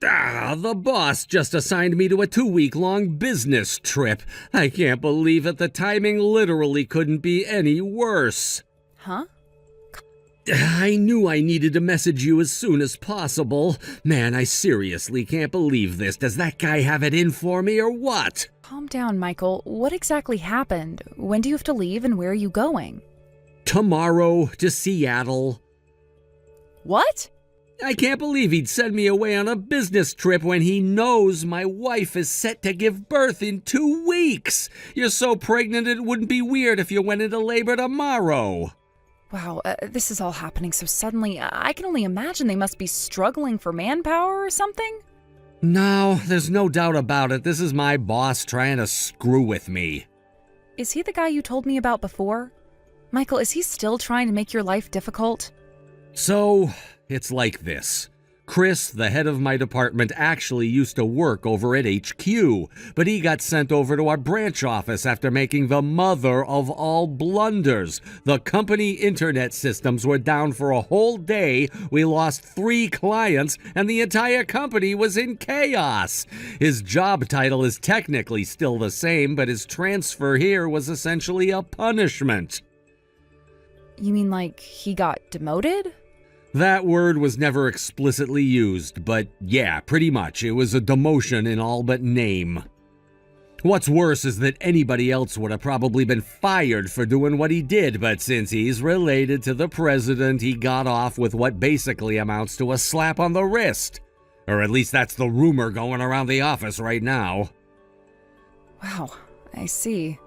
The boss just assigned me to a 2-week-long business trip. I can't believe it. The timing literally couldn't be any worse. Huh? I knew I needed to message you as soon as possible. Man, I seriously can't believe this. Does that guy have it in for me or what? Calm down, Michael. What exactly happened? When do you have to leave and where are you going? Tomorrow to Seattle. What? I can't believe he'd send me away on a business trip when he knows my wife is set to give birth in 2 weeks. You're so pregnant it wouldn't be weird if you went into labor tomorrow. Wow, this is all happening so suddenly. I can only imagine they must be struggling for manpower or something. No, there's no doubt about it. This is my boss trying to screw with me. Is he the guy you told me about before? Michael, is he still trying to make your life difficult? So, it's like this. Chris, the head of my department, actually used to work over at HQ, but he got sent over to our branch office after making the mother of all blunders. The company internet systems were down for a whole day, we lost 3 clients, and the entire company was in chaos. His job title is technically still the same, but his transfer here was essentially a punishment. You mean like he got demoted? That word was never explicitly used, but yeah, pretty much. It was a demotion in all but name. What's worse is that anybody else would have probably been fired for doing what he did, but since he's related to the president, he got off with what basically amounts to a slap on the wrist. Or at least that's the rumor going around the office right now. Wow, I see.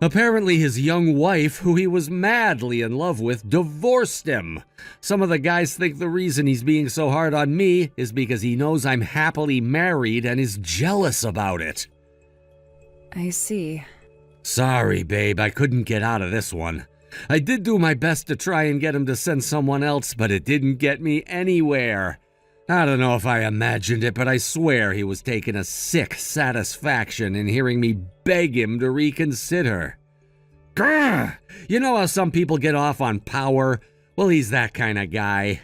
Apparently his young wife, who he was madly in love with, divorced him. Some of the guys think the reason he's being so hard on me is because he knows I'm happily married and is jealous about it. I see. Sorry, babe, I couldn't get out of this one. I did do my best to try and get him to send someone else, but it didn't get me anywhere. I don't know if I imagined it, but I swear he was taking a sick satisfaction in hearing me beg him to reconsider. Grr! You know how some people get off on power? Well, he's that kind of guy.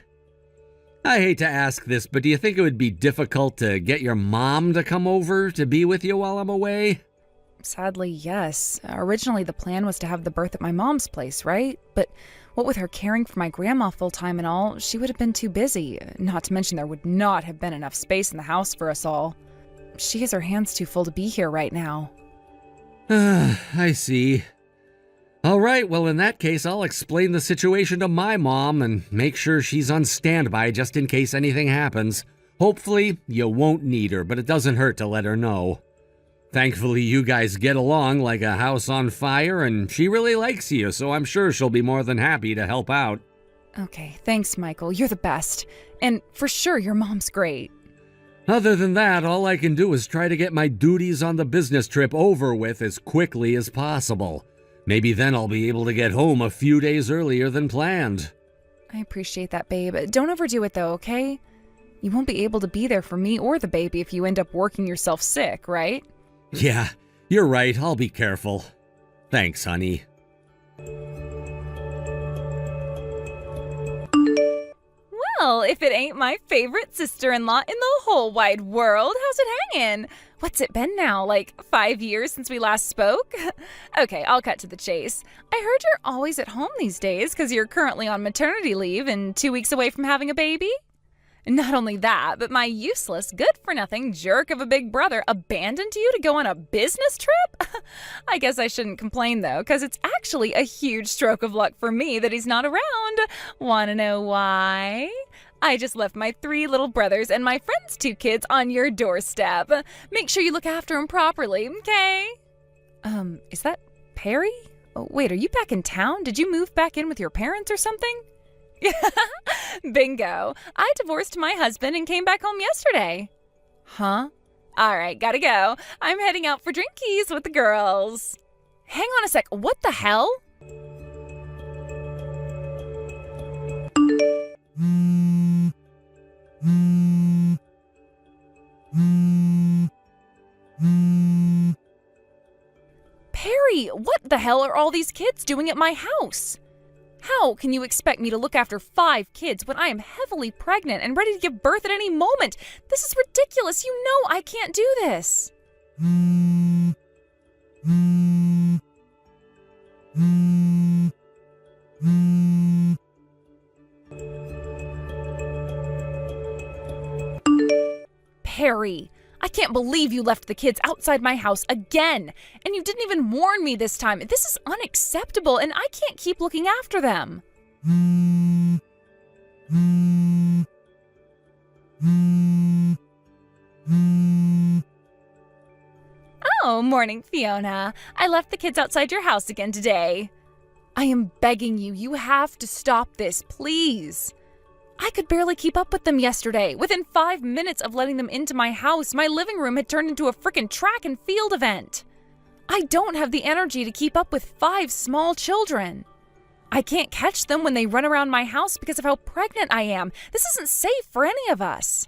I hate to ask this, but do you think it would be difficult to get your mom to come over to be with you while I'm away? Sadly, yes. Originally, the plan was to have the birth at my mom's place, right? But what with her caring for my grandma full-time and all, she would have been too busy. Not to mention there would not have been enough space in the house for us all. She has her hands too full to be here right now. I see. All right, well, in that case, I'll explain the situation to my mom and make sure she's on standby just in case anything happens. Hopefully, you won't need her, but it doesn't hurt to let her know. Thankfully, you guys get along like a house on fire, and she really likes you, so I'm sure she'll be more than happy to help out. Okay, thanks, Michael. You're the best. And for sure, your mom's great. Other than that, all I can do is try to get my duties on the business trip over with as quickly as possible. Maybe then I'll be able to get home a few days earlier than planned. I appreciate that, babe. Don't overdo it, though, okay? You won't be able to be there for me or the baby if you end up working yourself sick, right? Yeah, you're right. I'll be careful. Thanks, honey. Well, if it ain't my favorite sister-in-law in the whole wide world, how's it hanging? What's it been now, like 5 years since we last spoke? Okay, I'll cut to the chase. I heard you're always at home these days because you're currently on maternity leave and 2 weeks away from having a baby. Not only that, but my useless, good-for-nothing jerk of a big brother abandoned you to go on a business trip? I guess I shouldn't complain, though, because it's actually a huge stroke of luck for me that he's not around. Want to know why? I just left my 3 little brothers and my friend's 2 kids on your doorstep. Make sure you look after them properly, okay? Is that Perry? Oh, wait, are you back in town? Did you move back in with your parents or something? Bingo. I divorced my husband and came back home yesterday. Huh? All right, gotta go. I'm heading out for drinkies with the girls. Hang on a sec. What the hell? Perry, what the hell are all these kids doing at my house? How How can you expect me to look after 5 kids when I am heavily pregnant and ready to give birth at any moment? This is ridiculous. You know I can't do this. Perry, I can't believe you left the kids outside my house again. And you didn't even warn me this time. This is unacceptable, and I can't keep looking after them. Oh, morning, Fiona. I left the kids outside your house again today. I am begging you, you have to stop this, please. I could barely keep up with them yesterday. Within 5 minutes of letting them into my house, my living room had turned into a frickin' track and field event. I don't have the energy to keep up with 5 small children. I can't catch them when they run around my house because of how pregnant I am. This isn't safe for any of us.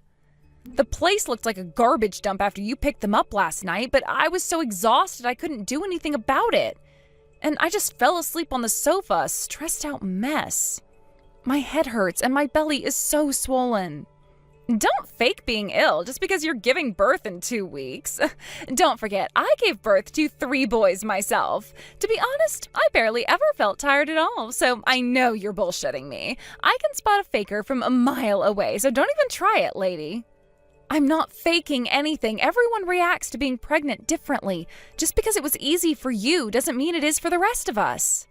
The place looked like a garbage dump after you picked them up last night, but I was so exhausted I couldn't do anything about it. And I just fell asleep on the sofa, a stressed out mess. My head hurts and my belly is so swollen. Don't fake being ill just because you're giving birth in 2 weeks. Don't forget, I gave birth to 3 boys myself. To be honest, I barely ever felt tired at all, so I know you're bullshitting me. I can spot a faker from a mile away, so don't even try it, lady. I'm not faking anything. Everyone reacts to being pregnant differently. Just because it was easy for you doesn't mean it is for the rest of us.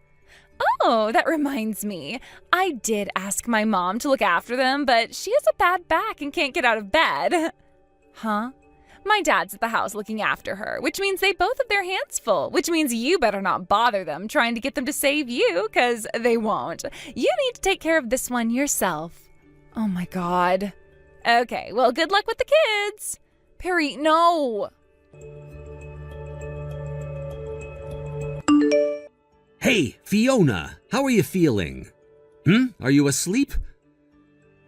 Oh, that reminds me. I did ask my mom to look after them, but she has a bad back and can't get out of bed. Huh? My dad's at the house looking after her, which means they both have their hands full, which means you better not bother them trying to get them to save you, because they won't. You need to take care of this one yourself. Oh my God. Okay, well, good luck with the kids. Perry, no. Hey, Fiona, how are you feeling? Are you asleep?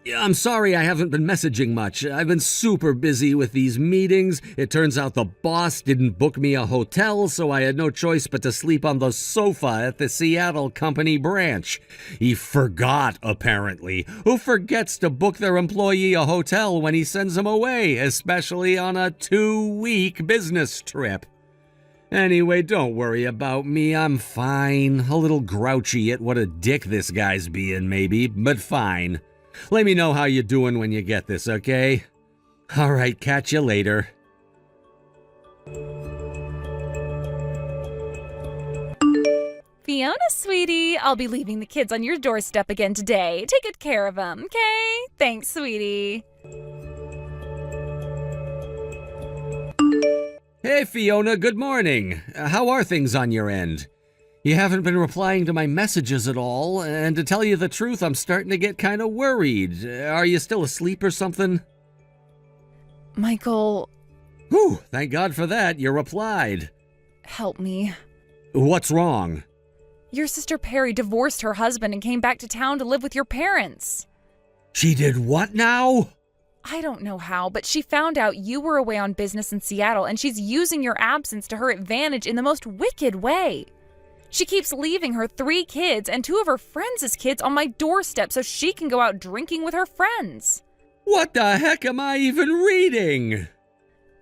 Yeah, I'm sorry I haven't been messaging much. I've been super busy with these meetings. It turns out the boss didn't book me a hotel, so I had no choice but to sleep on the sofa at the Seattle company branch. He forgot, apparently. Who forgets to book their employee a hotel when he sends them away, especially on a 2-week business trip? Anyway, don't worry about me. I'm fine. A little grouchy at what a dick this guy's being, maybe, but fine. Let me know how you're doing when you get this, okay? All right, catch you later. Fiona, sweetie, I'll be leaving the kids on your doorstep again today. Take good care of them, okay? Thanks, sweetie. Hey, Fiona, good morning. How are things on your end? You haven't been replying to my messages at all, and to tell you the truth, I'm starting to get kind of worried. Are you still asleep or something? Michael... Whew, thank God for that. You replied. Help me. What's wrong? Your sister Perry divorced her husband and came back to town to live with your parents. She did what now? I don't know how, but she found out you were away on business in Seattle, and she's using your absence to her advantage in the most wicked way. She keeps leaving her 3 kids and 2 of her friends' kids on my doorstep so she can go out drinking with her friends. What the heck am I even reading?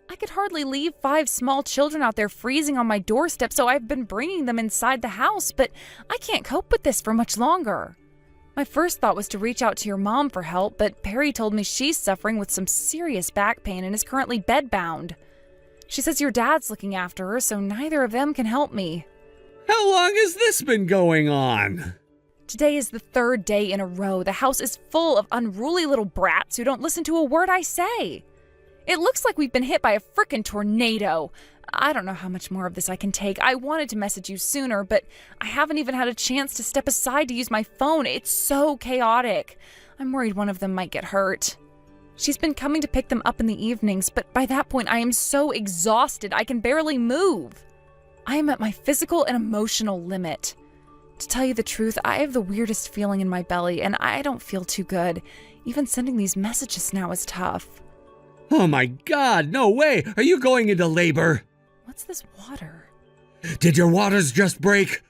I could hardly leave 5 small children out there freezing on my doorstep, so I've been bringing them inside the house, but I can't cope with this for much longer. My first thought was to reach out to your mom for help, but Perry told me she's suffering with some serious back pain and is currently bedbound. She says your dad's looking after her, so neither of them can help me. How long has this been going on? Today is the 3rd day in a row. The house is full of unruly little brats who don't listen to a word I say. It looks like we've been hit by a frickin' tornado. I don't know how much more of this I can take. I wanted to message you sooner, but I haven't even had a chance to step aside to use my phone. It's so chaotic. I'm worried one of them might get hurt. She's been coming to pick them up in the evenings, but by that point I am so exhausted I can barely move. I am at my physical and emotional limit. To tell you the truth, I have the weirdest feeling in my belly, and I don't feel too good. Even sending these messages now is tough. Oh my God, no way! Are you going into labor? What's this water? Did your waters just break?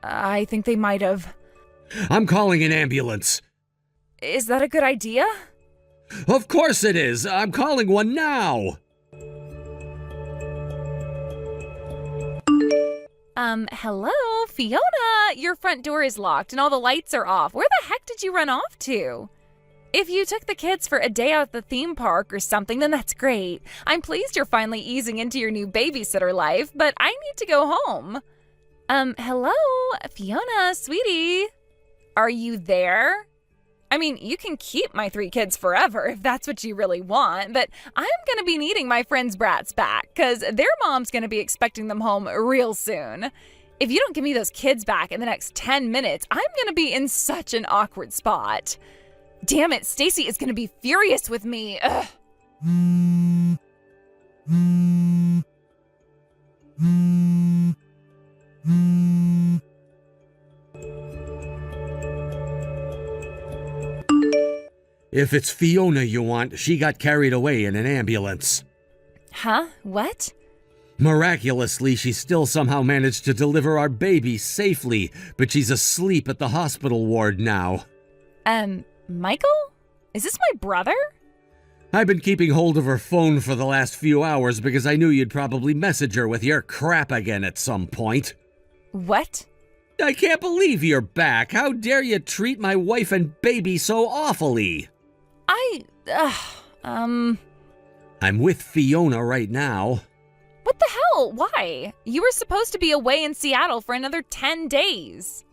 I think they might have. I'm calling an ambulance. Is that a good idea? Of course it is. I'm calling one now. Hello, Fiona? Your front door is locked and all the lights are off. Where the heck did you run off to? If you took the kids for a day out at the theme park or something, then that's great. I'm pleased you're finally easing into your new babysitter life, but I need to go home. Hello, Fiona, sweetie. Are you there? I mean, you can keep my 3 kids forever if that's what you really want, but I'm gonna be needing my friends' brats back because their mom's gonna be expecting them home real soon. If you don't give me those kids back in the next 10 minutes, I'm gonna be in such an awkward spot. Damn it, Stacy is gonna be furious with me. Ugh. If it's Fiona you want, she got carried away in an ambulance. Huh? What? Miraculously, she still somehow managed to deliver our baby safely, but she's asleep at the hospital ward now. Michael? Is this my brother? I've been keeping hold of her phone for the last few hours because I knew you'd probably message her with your crap again at some point. What? I can't believe you're back. How dare you treat my wife and baby so awfully? I'm with Fiona right now. What the hell? Why? You were supposed to be away in Seattle for another 10 days.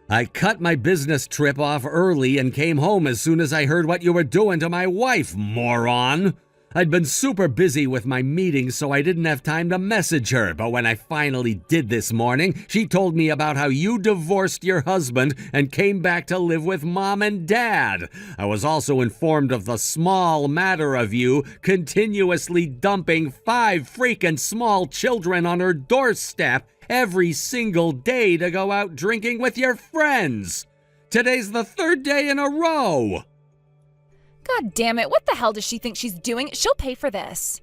I cut my business trip off early and came home as soon as I heard what you were doing to my wife, moron. I'd been super busy with my meetings, so I didn't have time to message her, but when I finally did this morning, she told me about how you divorced your husband and came back to live with Mom and Dad. I was also informed of the small matter of you continuously dumping 5 freaking small children on her doorstep every single day to go out drinking with your friends. Today's the 3rd day in a row. God damn it, what the hell does she think she's doing? She'll pay for this.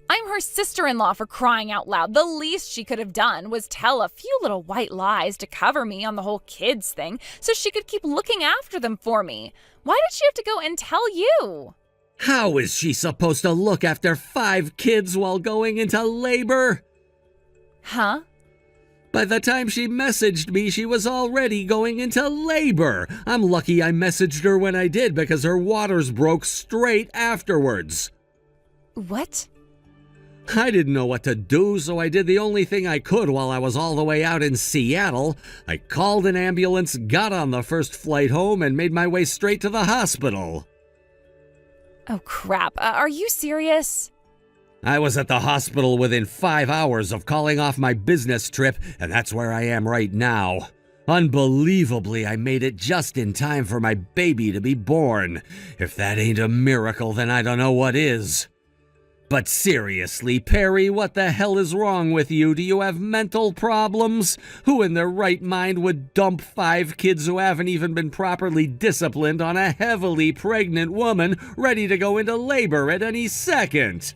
I'm her sister-in-law, for crying out loud. The least she could have done was tell a few little white lies to cover me on the whole kids thing so she could keep looking after them for me. Why did she have to go and tell you? How is she supposed to look after 5 kids while going into labor? Huh? By the time she messaged me, she was already going into labor. I'm lucky I messaged her when I did because her waters broke straight afterwards. What? I didn't know what to do, so I did the only thing I could while I was all the way out in Seattle. I called an ambulance, got on the first flight home, and made my way straight to the hospital. Oh crap, are you serious? I was at the hospital within 5 hours of calling off my business trip, and that's where I am right now. Unbelievably, I made it just in time for my baby to be born. If that ain't a miracle, then I don't know what is. But seriously, Perry, what the hell is wrong with you? Do you have mental problems? Who in their right mind would dump 5 kids who haven't even been properly disciplined on a heavily pregnant woman ready to go into labor at any second?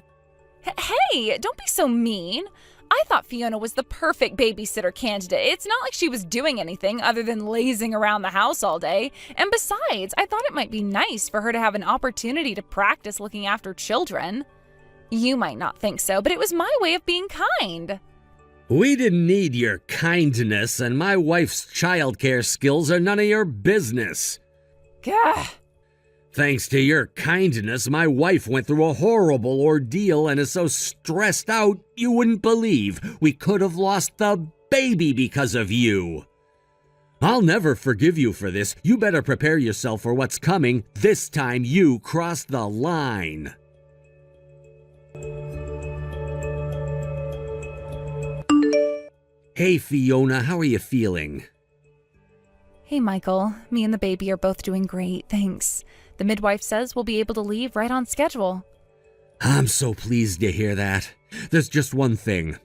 Hey, don't be so mean. I thought Fiona was the perfect babysitter candidate. It's not like she was doing anything other than lazing around the house all day. And besides, I thought it might be nice for her to have an opportunity to practice looking after children. You might not think so, but it was my way of being kind. We didn't need your kindness, and my wife's childcare skills are none of your business. Gah. Thanks to your kindness, my wife went through a horrible ordeal and is so stressed out you wouldn't believe. We could have lost the baby because of you. I'll never forgive you for this. You better prepare yourself for what's coming. This time you crossed the line. Hey Fiona, how are you feeling? Hey Michael, me and the baby are both doing great, thanks. The midwife says we'll be able to leave right on schedule. I'm so pleased to hear that. There's just one thing.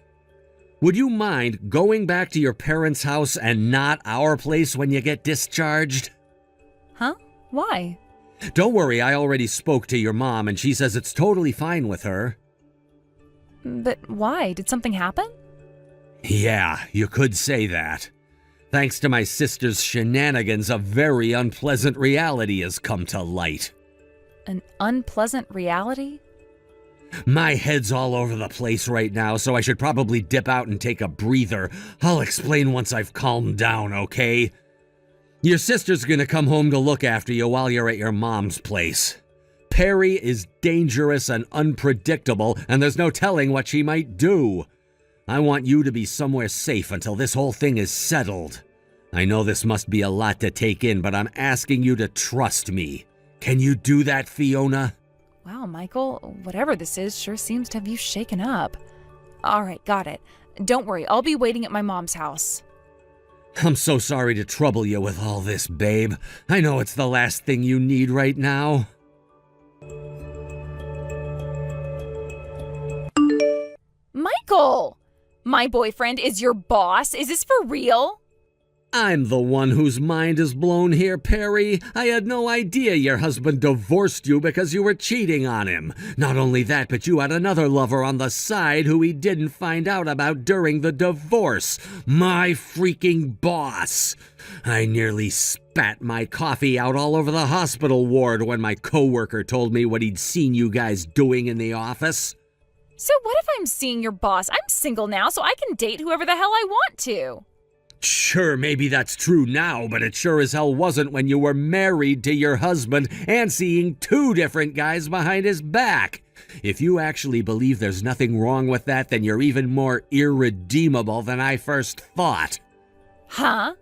Would you mind going back to your parents' house and not our place when you get discharged? Huh? Why? Don't worry, I already spoke to your mom and she says it's totally fine with her. But why? Did something happen? Yeah, you could say that. Thanks to my sister's shenanigans, a very unpleasant reality has come to light. An unpleasant reality? My head's all over the place right now, so I should probably dip out and take a breather. I'll explain once I've calmed down, okay? Your sister's gonna come home to look after you while you're at your mom's place. Perry is dangerous and unpredictable, and there's no telling what she might do. I want you to be somewhere safe until this whole thing is settled. I know this must be a lot to take in, but I'm asking you to trust me. Can you do that, Fiona? Wow, Michael, whatever this is sure seems to have you shaken up. All right, got it. Don't worry, I'll be waiting at my mom's house. I'm so sorry to trouble you with all this, babe. I know it's the last thing you need right now. Michael! My boyfriend is your boss? Is this for real? I'm the one whose mind is blown here, Perry. I had no idea your husband divorced you because you were cheating on him. Not only that, but you had another lover on the side who he didn't find out about during the divorce. My freaking boss. I nearly spat my coffee out all over the hospital ward when my coworker told me what he'd seen you guys doing in the office. So what if I'm seeing your boss? I'm single now, so I can date whoever the hell I want to. Sure, maybe that's true now, but it sure as hell wasn't when you were married to your husband and seeing 2 different guys behind his back. If you actually believe there's nothing wrong with that, then you're even more irredeemable than I first thought. Huh?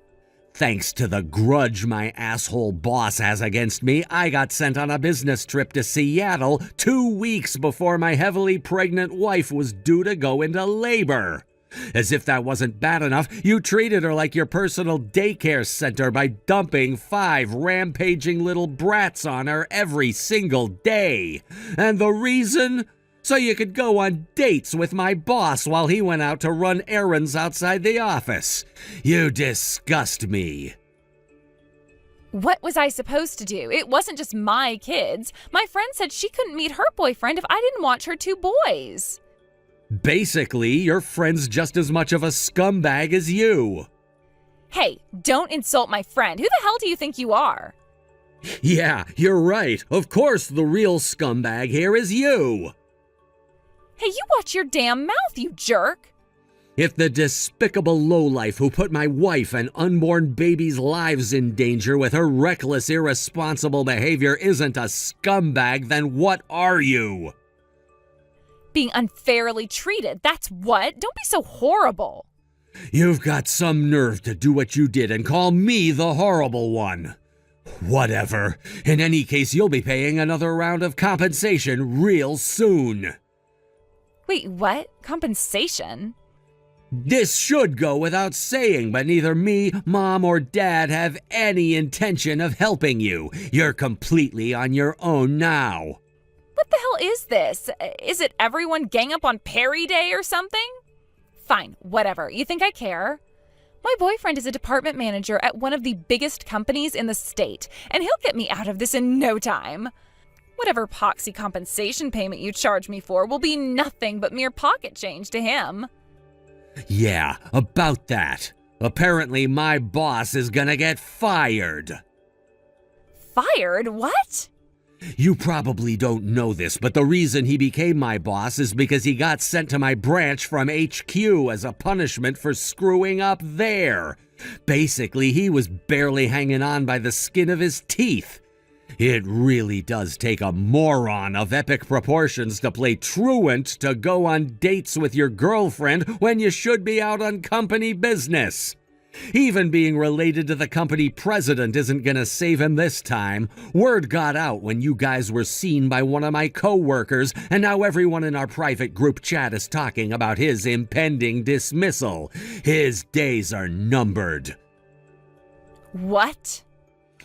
Thanks to the grudge my asshole boss has against me, I got sent on a business trip to Seattle 2 weeks before my heavily pregnant wife was due to go into labor. As if that wasn't bad enough, you treated her like your personal daycare center by dumping 5 rampaging little brats on her every single day. And the reason? So you could go on dates with my boss while he went out to run errands outside the office. You disgust me. What was I supposed to do? It wasn't just my kids. My friend said she couldn't meet her boyfriend if I didn't watch her 2 boys. Basically, your friend's just as much of a scumbag as you. Hey, don't insult my friend. Who the hell do you think you are? Yeah, you're right. Of course the real scumbag here is you. Hey, you watch your damn mouth, you jerk. If the despicable lowlife who put my wife and unborn baby's lives in danger with her reckless, irresponsible behavior isn't a scumbag, then what are you? Being unfairly treated, that's what. Don't be so horrible. You've got some nerve to do what you did and call me the horrible one. Whatever. In any case, you'll be paying another round of compensation real soon. Wait, what? Compensation? This should go without saying, but neither me, Mom, or Dad have any intention of helping you. You're completely on your own now. What the hell is this? Is it everyone gang up on Perry Day or something? Fine, whatever. You think I care? My boyfriend is a department manager at one of the biggest companies in the state, and he'll get me out of this in no time. Whatever poxy compensation payment you charge me for will be nothing but mere pocket change to him. Yeah, about that. Apparently my boss is gonna get fired. Fired? What? You probably don't know this, but the reason he became my boss is because he got sent to my branch from HQ as a punishment for screwing up there. Basically, he was barely hanging on by the skin of his teeth. It really does take a moron of epic proportions to play truant to go on dates with your girlfriend when you should be out on company business. Even being related to the company president isn't gonna save him this time. Word got out when you guys were seen by one of my co-workers, and now everyone in our private group chat is talking about his impending dismissal. His days are numbered. What?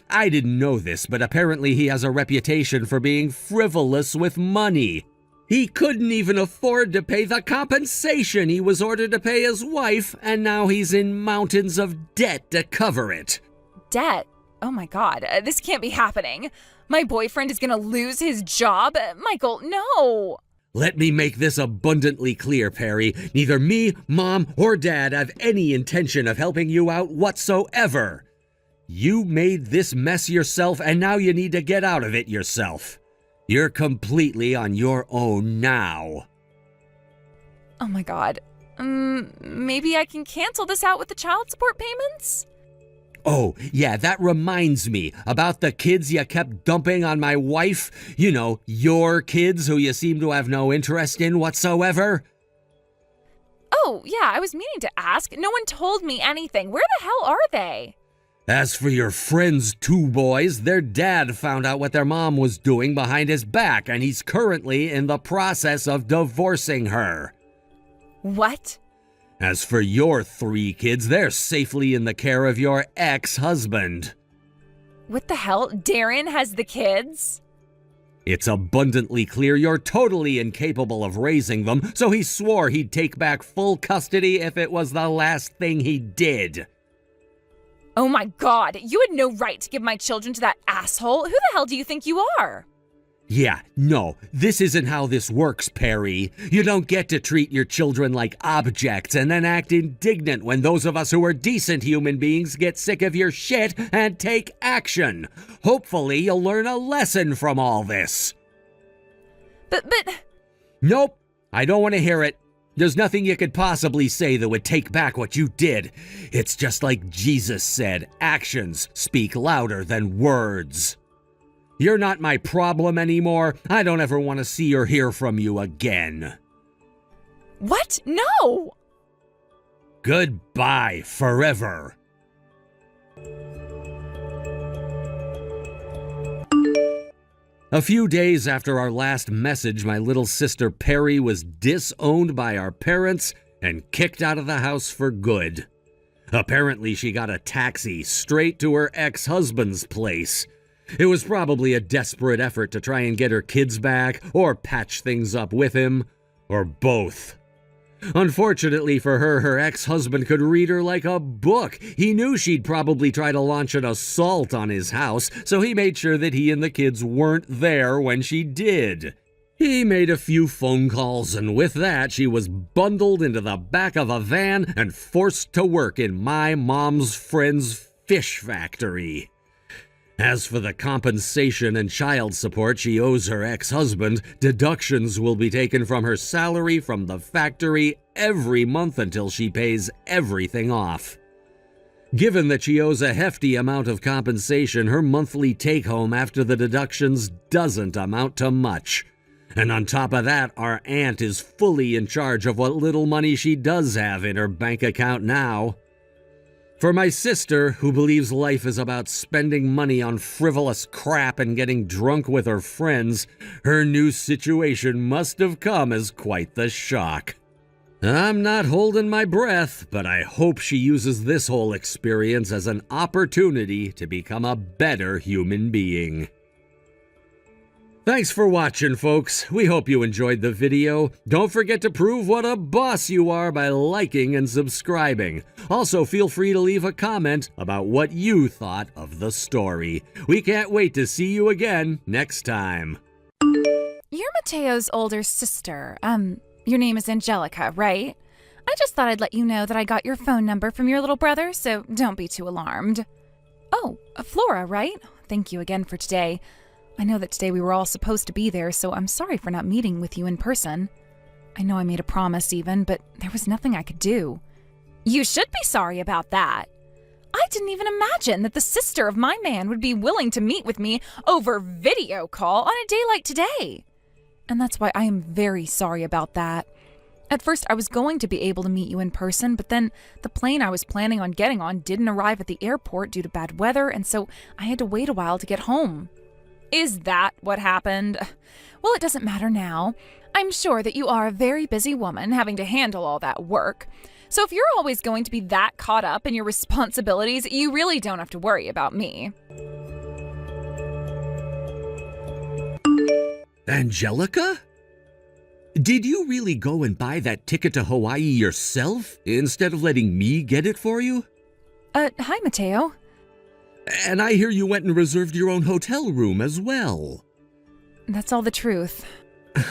I didn't know this, but apparently he has a reputation for being frivolous with money. He couldn't even afford to pay the compensation he was ordered to pay his wife, and now he's in mountains of debt to cover it. Debt? Oh my God, this can't be happening. My boyfriend is gonna lose his job? Michael, no. Let me make this abundantly clear, Perry. Neither me, Mom, or Dad have any intention of helping you out whatsoever. You made this mess yourself, and now you need to get out of it yourself. You're completely on your own now. Oh my god. Maybe I can cancel this out with the child support payments? Oh, yeah, that reminds me about the kids you kept dumping on my wife. You know, your kids who you seem to have no interest in whatsoever. Oh, yeah, I was meaning to ask. No one told me anything. Where the hell are they? As for your friends' two boys, their dad found out what their mom was doing behind his back, and he's currently in the process of divorcing her. What? As for your 3 kids, they're safely in the care of your ex-husband. What the hell? Darren has the kids? It's abundantly clear you're totally incapable of raising them, so he swore he'd take back full custody if it was the last thing he did. Oh my god, you had no right to give my children to that asshole. Who the hell do you think you are? Yeah, no, this isn't how this works, Perry. You don't get to treat your children like objects and then act indignant when those of us who are decent human beings get sick of your shit and take action. Hopefully you'll learn a lesson from all this. But... Nope, I don't want to hear it. There's nothing you could possibly say that would take back what you did. It's just like Jesus said, actions speak louder than words. You're not my problem anymore. I don't ever want to see or hear from you again. What? No! Goodbye forever. A few days after our last message, my little sister Perry was disowned by our parents and kicked out of the house for good. Apparently, she got a taxi straight to her ex-husband's place. It was probably a desperate effort to try and get her kids back, or patch things up with him, or both. Unfortunately for her, her ex-husband could read her like a book. He knew she'd probably try to launch an assault on his house, so he made sure that he and the kids weren't there when she did. He made a few phone calls, and with that, she was bundled into the back of a van and forced to work in my mom's friend's fish factory. As for the compensation and child support she owes her ex-husband, deductions will be taken from her salary from the factory every month until she pays everything off. Given that she owes a hefty amount of compensation, her monthly take-home after the deductions doesn't amount to much. And on top of that, our aunt is fully in charge of what little money she does have in her bank account now. For my sister, who believes life is about spending money on frivolous crap and getting drunk with her friends, her new situation must have come as quite the shock. I'm not holding my breath, but I hope she uses this whole experience as an opportunity to become a better human being. Thanks for watching, folks. We hope you enjoyed the video. Don't forget to prove what a boss you are by liking and subscribing. Also, feel free to leave a comment about what you thought of the story. We can't wait to see you again next time. You're Mateo's older sister. Your name is Angelica, right? I just thought I'd let you know that I got your phone number from your little brother, so don't be too alarmed. Oh, Flora, right? Thank you again for today. I know that today we were all supposed to be there, so I'm sorry for not meeting with you in person. I know I made a promise even, but there was nothing I could do. You should be sorry about that. I didn't even imagine that the sister of my man would be willing to meet with me over video call on a day like today. And that's why I am very sorry about that. At first, I was going to be able to meet you in person, but then the plane I was planning on getting on didn't arrive at the airport due to bad weather, and so I had to wait a while to get home. Is that what happened? Well, it doesn't matter now. I'm sure that you are a very busy woman having to handle all that work. So if you're always going to be that caught up in your responsibilities, you really don't have to worry about me. Angelica? Did you really go and buy that ticket to Hawaii yourself, instead of letting me get it for you? Hi, Mateo. And I hear you went and reserved your own hotel room as well. That's all the truth.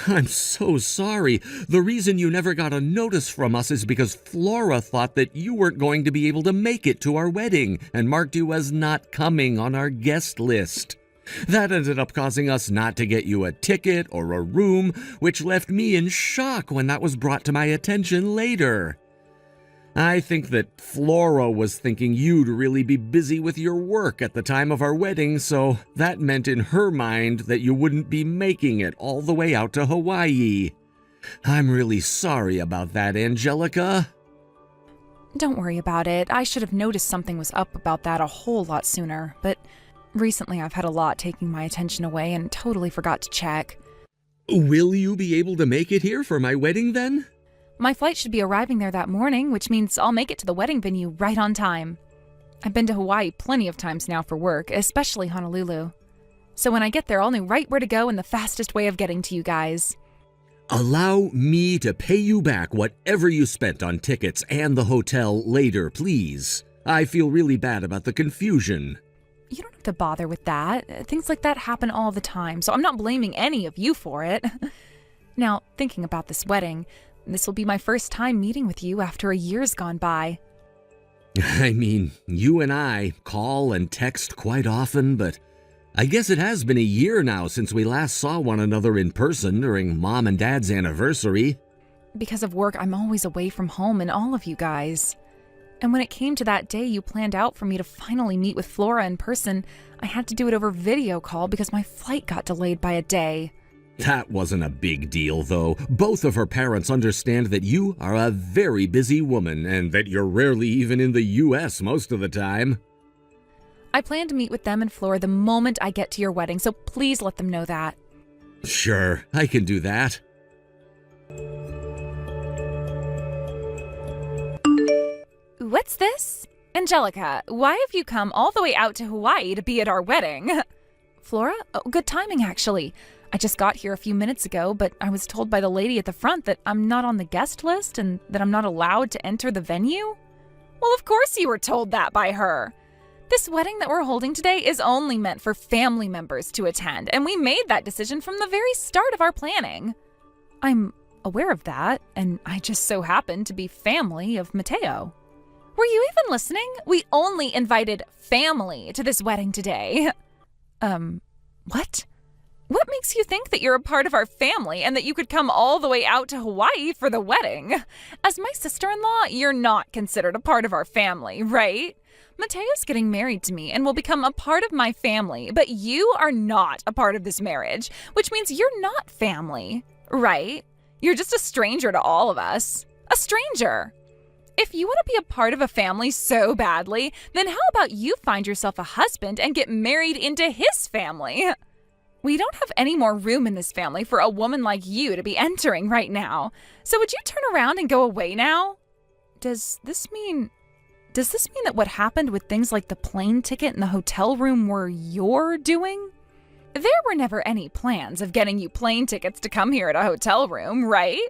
I'm so sorry. The reason you never got a notice from us is because Flora thought that you weren't going to be able to make it to our wedding and marked you as not coming on our guest list. That ended up causing us not to get you a ticket or a room, which left me in shock when that was brought to my attention later. I think that Flora was thinking you'd really be busy with your work at the time of our wedding, so that meant in her mind that you wouldn't be making it all the way out to Hawaii. I'm really sorry about that, Angelica. Don't worry about it. I should have noticed something was up about that a whole lot sooner, but recently I've had a lot taking my attention away and totally forgot to check. Will you be able to make it here for my wedding then? My flight should be arriving there that morning, which means I'll make it to the wedding venue right on time. I've been to Hawaii plenty of times now for work, especially Honolulu. So when I get there, I'll know right where to go and the fastest way of getting to you guys. Allow me to pay you back whatever you spent on tickets and the hotel later, please. I feel really bad about the confusion. You don't have to bother with that. Things like that happen all the time, so I'm not blaming any of you for it. Now, thinking about this wedding, this will be my first time meeting with you after a year's gone by. I mean, you and I call and text quite often, but I guess it has been a year now since we last saw one another in person during Mom and Dad's anniversary. Because of work, I'm always away from home and all of you guys. And when it came to that day you planned out for me to finally meet with Flora in person, I had to do it over video call because my flight got delayed by a day. That wasn't a big deal, though. Both of her parents understand that you are a very busy woman and that you're rarely even in the U.S. most of the time. I plan to meet with them and Flora the moment I get to your wedding, so please let them know that. Sure, I can do that. What's this? Angelica, why have you come all the way out to Hawaii to be at our wedding? Flora? Oh, good timing, actually. I just got here a few minutes ago, but I was told by the lady at the front that I'm not on the guest list and that I'm not allowed to enter the venue. Well, of course you were told that by her. This wedding that we're holding today is only meant for family members to attend, and we made that decision from the very start of our planning. I'm aware of that, and I just so happen to be family of Mateo. Were you even listening? We only invited family to this wedding today. What? What makes you think that you're a part of our family and that you could come all the way out to Hawaii for the wedding? As my sister-in-law, you're not considered a part of our family, right? Mateo's getting married to me and will become a part of my family, but you are not a part of this marriage, which means you're not family, right? You're just a stranger to all of us. A stranger. If you want to be a part of a family so badly, then how about you find yourself a husband and get married into his family? We don't have any more room in this family for a woman like you to be entering right now. So would you turn around and go away now? Does this mean that what happened with things like the plane ticket and the hotel room were your doing? There were never any plans of getting you plane tickets to come here at a hotel room, right?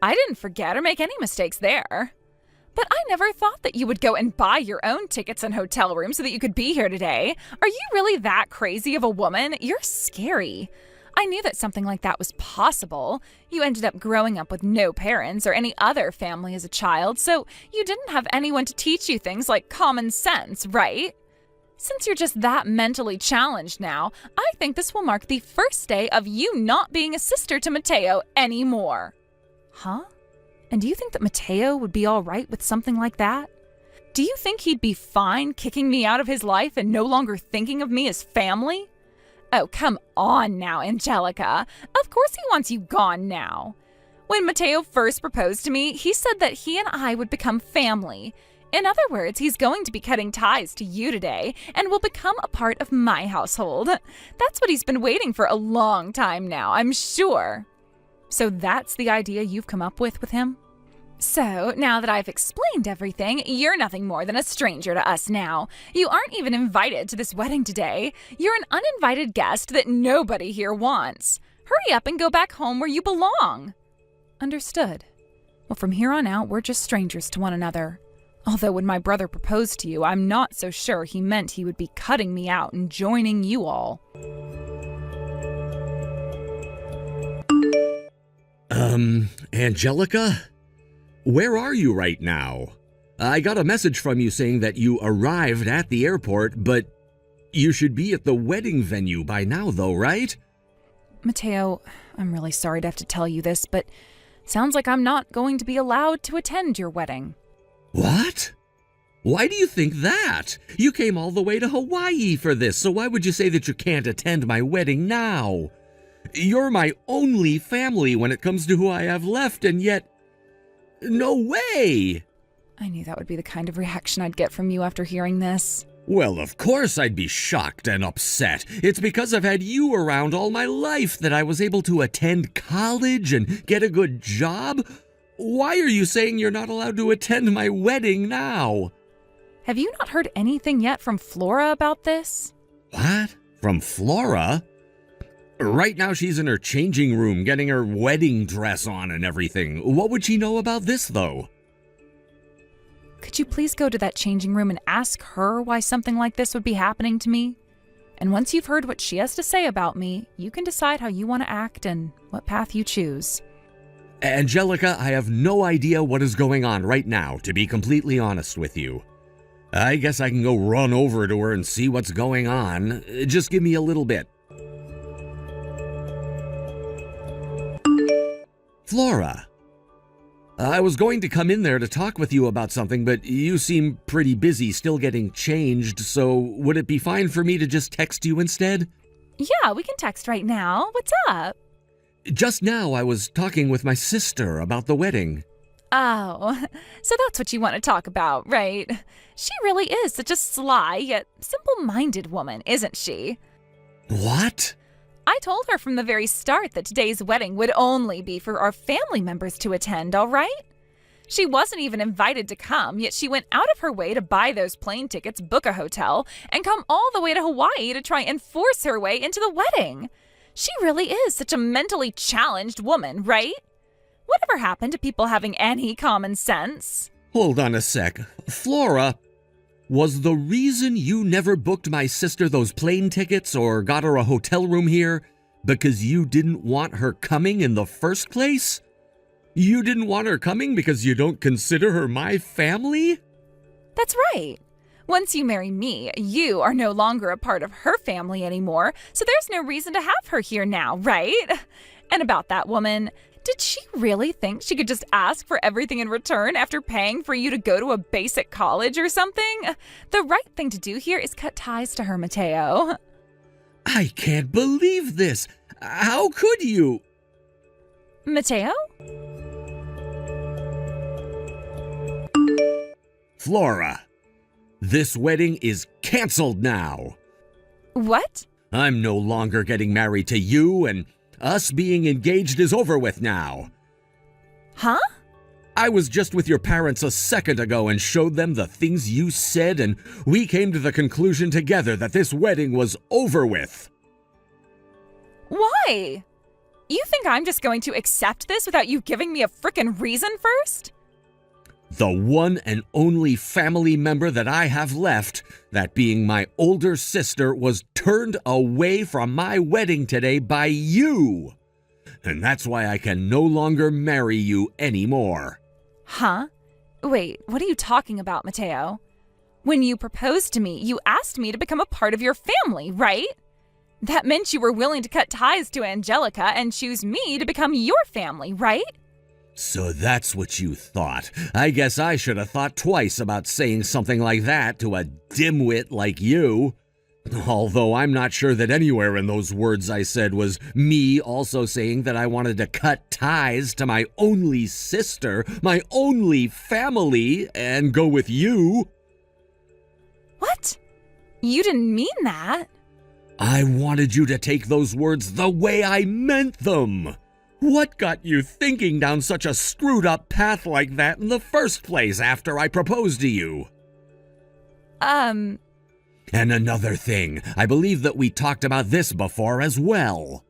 I didn't forget or make any mistakes there. But I never thought that you would go and buy your own tickets and hotel rooms so that you could be here today. Are you really that crazy of a woman? You're scary. I knew that something like that was possible. You ended up growing up with no parents or any other family as a child, so you didn't have anyone to teach you things like common sense, right? Since you're just that mentally challenged now, I think this will mark the first day of you not being a sister to Mateo anymore. Huh? And do you think that Mateo would be all right with something like that? Do you think he'd be fine kicking me out of his life and no longer thinking of me as family? Oh, come on now, Angelica. Of course he wants you gone now. When Mateo first proposed to me, he said that he and I would become family. In other words, he's going to be cutting ties to you today and will become a part of my household. That's what he's been waiting for a long time now, I'm sure. So that's the idea you've come up with him? So, now that I've explained everything, you're nothing more than a stranger to us now. You aren't even invited to this wedding today. You're an uninvited guest that nobody here wants. Hurry up and go back home where you belong. Understood. Well, from here on out, we're just strangers to one another. Although when my brother proposed to you, I'm not so sure he meant he would be cutting me out and joining you all. Angelica? Where are you right now? I got a message from you saying that you arrived at the airport, but you should be at the wedding venue by now though, right? Mateo, I'm really sorry to have to tell you this, but sounds like I'm not going to be allowed to attend your wedding. What? Why do you think that? You came all the way to Hawaii for this, so why would you say that you can't attend my wedding now? You're my only family when it comes to who I have left, and yet... No way! I knew that would be the kind of reaction I'd get from you after hearing this. Well, of course I'd be shocked and upset. It's because I've had you around all my life that I was able to attend college and get a good job. Why are you saying you're not allowed to attend my wedding now? Have you not heard anything yet from Flora about this? What? From Flora? Right now she's in her changing room getting her wedding dress on and everything. What would she know about this, though? Could you please go to that changing room and ask her why something like this would be happening to me? And once you've heard what she has to say about me, you can decide how you want to act and what path you choose. Angelica, I have no idea what is going on right now, to be completely honest with you. I guess I can go run over to her and see what's going on. Just give me a little bit. Flora, I was going to come in there to talk with you about something, but you seem pretty busy still getting changed, so would it be fine for me to just text you instead? Yeah, we can text right now. What's up? Just now I was talking with my sister about the wedding. Oh, so that's what you want to talk about, right? She really is such a sly yet simple-minded woman, isn't she? What? I told her from the very start that today's wedding would only be for our family members to attend, all right? She wasn't even invited to come, yet she went out of her way to buy those plane tickets, book a hotel, and come all the way to Hawaii to try and force her way into the wedding. She really is such a mentally challenged woman, right? Whatever happened to people having any common sense? Hold on a sec. Flora, was the reason you never booked my sister those plane tickets or got her a hotel room here because you didn't want her coming in the first place? You didn't want her coming because you don't consider her my family? That's right. Once you marry me, you are no longer a part of her family anymore, so there's no reason to have her here now, right? And about that woman, did she really think she could just ask for everything in return after paying for you to go to a basic college or something? The right thing to do here is cut ties to her, Mateo. I can't believe this. How could you? Mateo? Flora, this wedding is canceled now. What? I'm no longer getting married to you, and us being engaged is over with now. Huh? I was just with your parents a second ago and showed them the things you said, and we came to the conclusion together that this wedding was over with. Why? You think I'm just going to accept this without you giving me a frickin' reason first? The one and only family member that I have left, that being my older sister, was turned away from my wedding today by you. And that's why I can no longer marry you anymore. Huh? Wait, what are you talking about, Mateo? When you proposed to me, you asked me to become a part of your family, right? That meant you were willing to cut ties to Angelica and choose me to become your family, right? So that's what you thought. I guess I should have thought twice about saying something like that to a dimwit like you. Although I'm not sure that anywhere in those words I said was me also saying that I wanted to cut ties to my only sister, my only family, and go with you. What? You didn't mean that. I wanted you to take those words the way I meant them. What got you thinking down such a screwed up path like that in the first place after I proposed to you? And another thing, I believe that we talked about this before as well.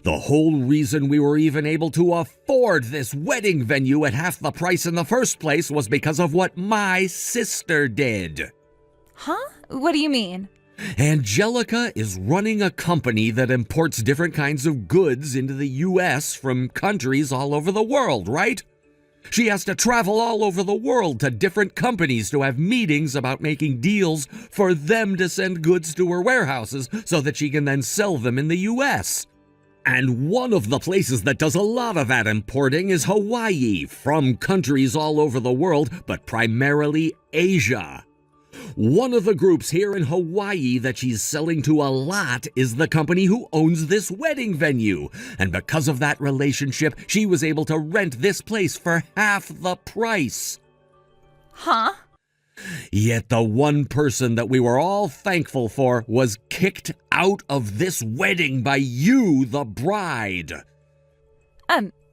The whole reason we were even able to afford this wedding venue at half the price in the first place was because of what my sister did. Huh? What do you mean? Angelica is running a company that imports different kinds of goods into the U.S. from countries all over the world, right? She has to travel all over the world to different companies to have meetings about making deals for them to send goods to her warehouses so that she can then sell them in the U.S. And one of the places that does a lot of that importing is Hawaii, from countries all over the world, but primarily Asia. One of the groups here in Hawaii that she's selling to a lot is the company who owns this wedding venue. And because of that relationship, she was able to rent this place for half the price. Huh? Yet the one person that we were all thankful for was kicked out of this wedding by you, the bride.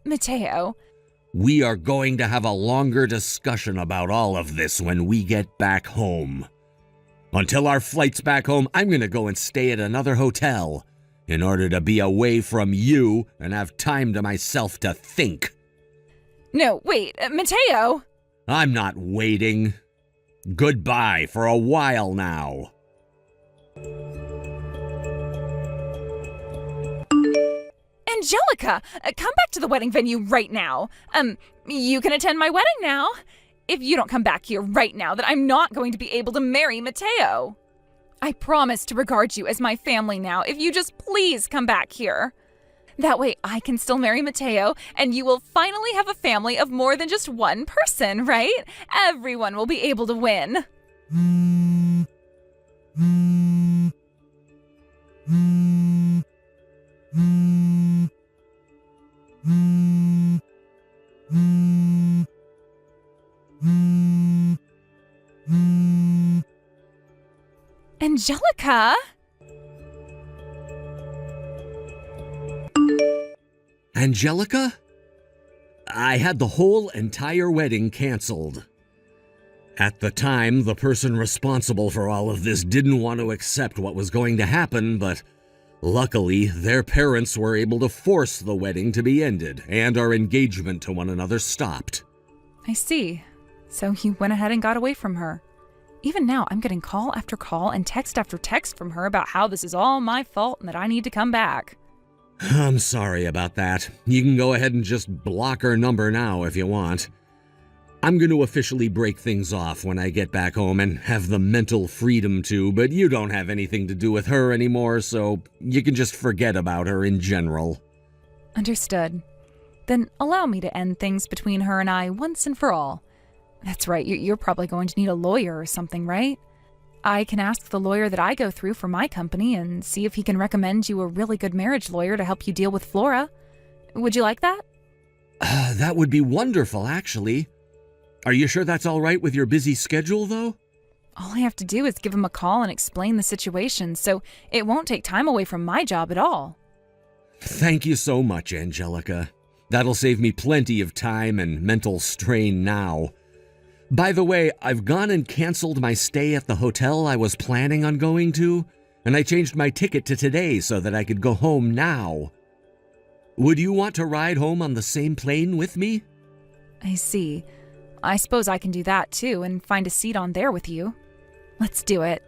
Mateo. We are going to have a longer discussion about all of this when we get back home. Until our flight's back home, I'm going to go and stay at another hotel in order to be away from you and have time to myself to think. No, wait, Mateo! I'm not waiting. Goodbye for a while now. Angelica, come back to the wedding venue right now. You can attend my wedding now. If you don't come back here right now, then I'm not going to be able to marry Mateo. I promise to regard you as my family now if you just please come back here. That way I can still marry Mateo, and you will finally have a family of more than just one person, right? Everyone will be able to win. Angelica? Angelica? I had the whole entire wedding canceled. At the time, the person responsible for all of this didn't want to accept what was going to happen, but luckily, their parents were able to force the wedding to be ended, and our engagement to one another stopped. I see. So you went ahead and got away from her. Even now, I'm getting call after call and text after text from her about how this is all my fault and that I need to come back. I'm sorry about that. You can go ahead and just block her number now if you want. I'm going to officially break things off when I get back home and have the mental freedom to, but you don't have anything to do with her anymore, so you can just forget about her in general. Understood. Then allow me to end things between her and I once and for all. That's right, you're probably going to need a lawyer or something, right? I can ask the lawyer that I go through for my company and see if he can recommend you a really good marriage lawyer to help you deal with Flora. Would you like that? That would be wonderful, actually. Are you sure that's all right with your busy schedule, though? All I have to do is give him a call and explain the situation, so it won't take time away from my job at all. Thank you so much, Angelica. That'll save me plenty of time and mental strain now. By the way, I've gone and canceled my stay at the hotel I was planning on going to, and I changed my ticket to today so that I could go home now. Would you want to ride home on the same plane with me? I see. I suppose I can do that too and find a seat on there with you. Let's do it.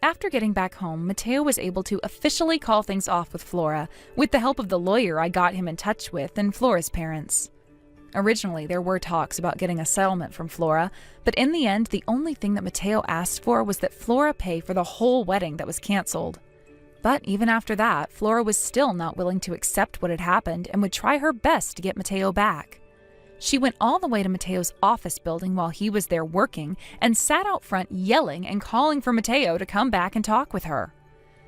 After getting back home, Mateo was able to officially call things off with Flora, with the help of the lawyer I got him in touch with and Flora's parents. Originally, there were talks about getting a settlement from Flora, but in the end, the only thing that Mateo asked for was that Flora pay for the whole wedding that was canceled. But even after that, Flora was still not willing to accept what had happened and would try her best to get Mateo back. She went all the way to Mateo's office building while he was there working and sat out front yelling and calling for Mateo to come back and talk with her.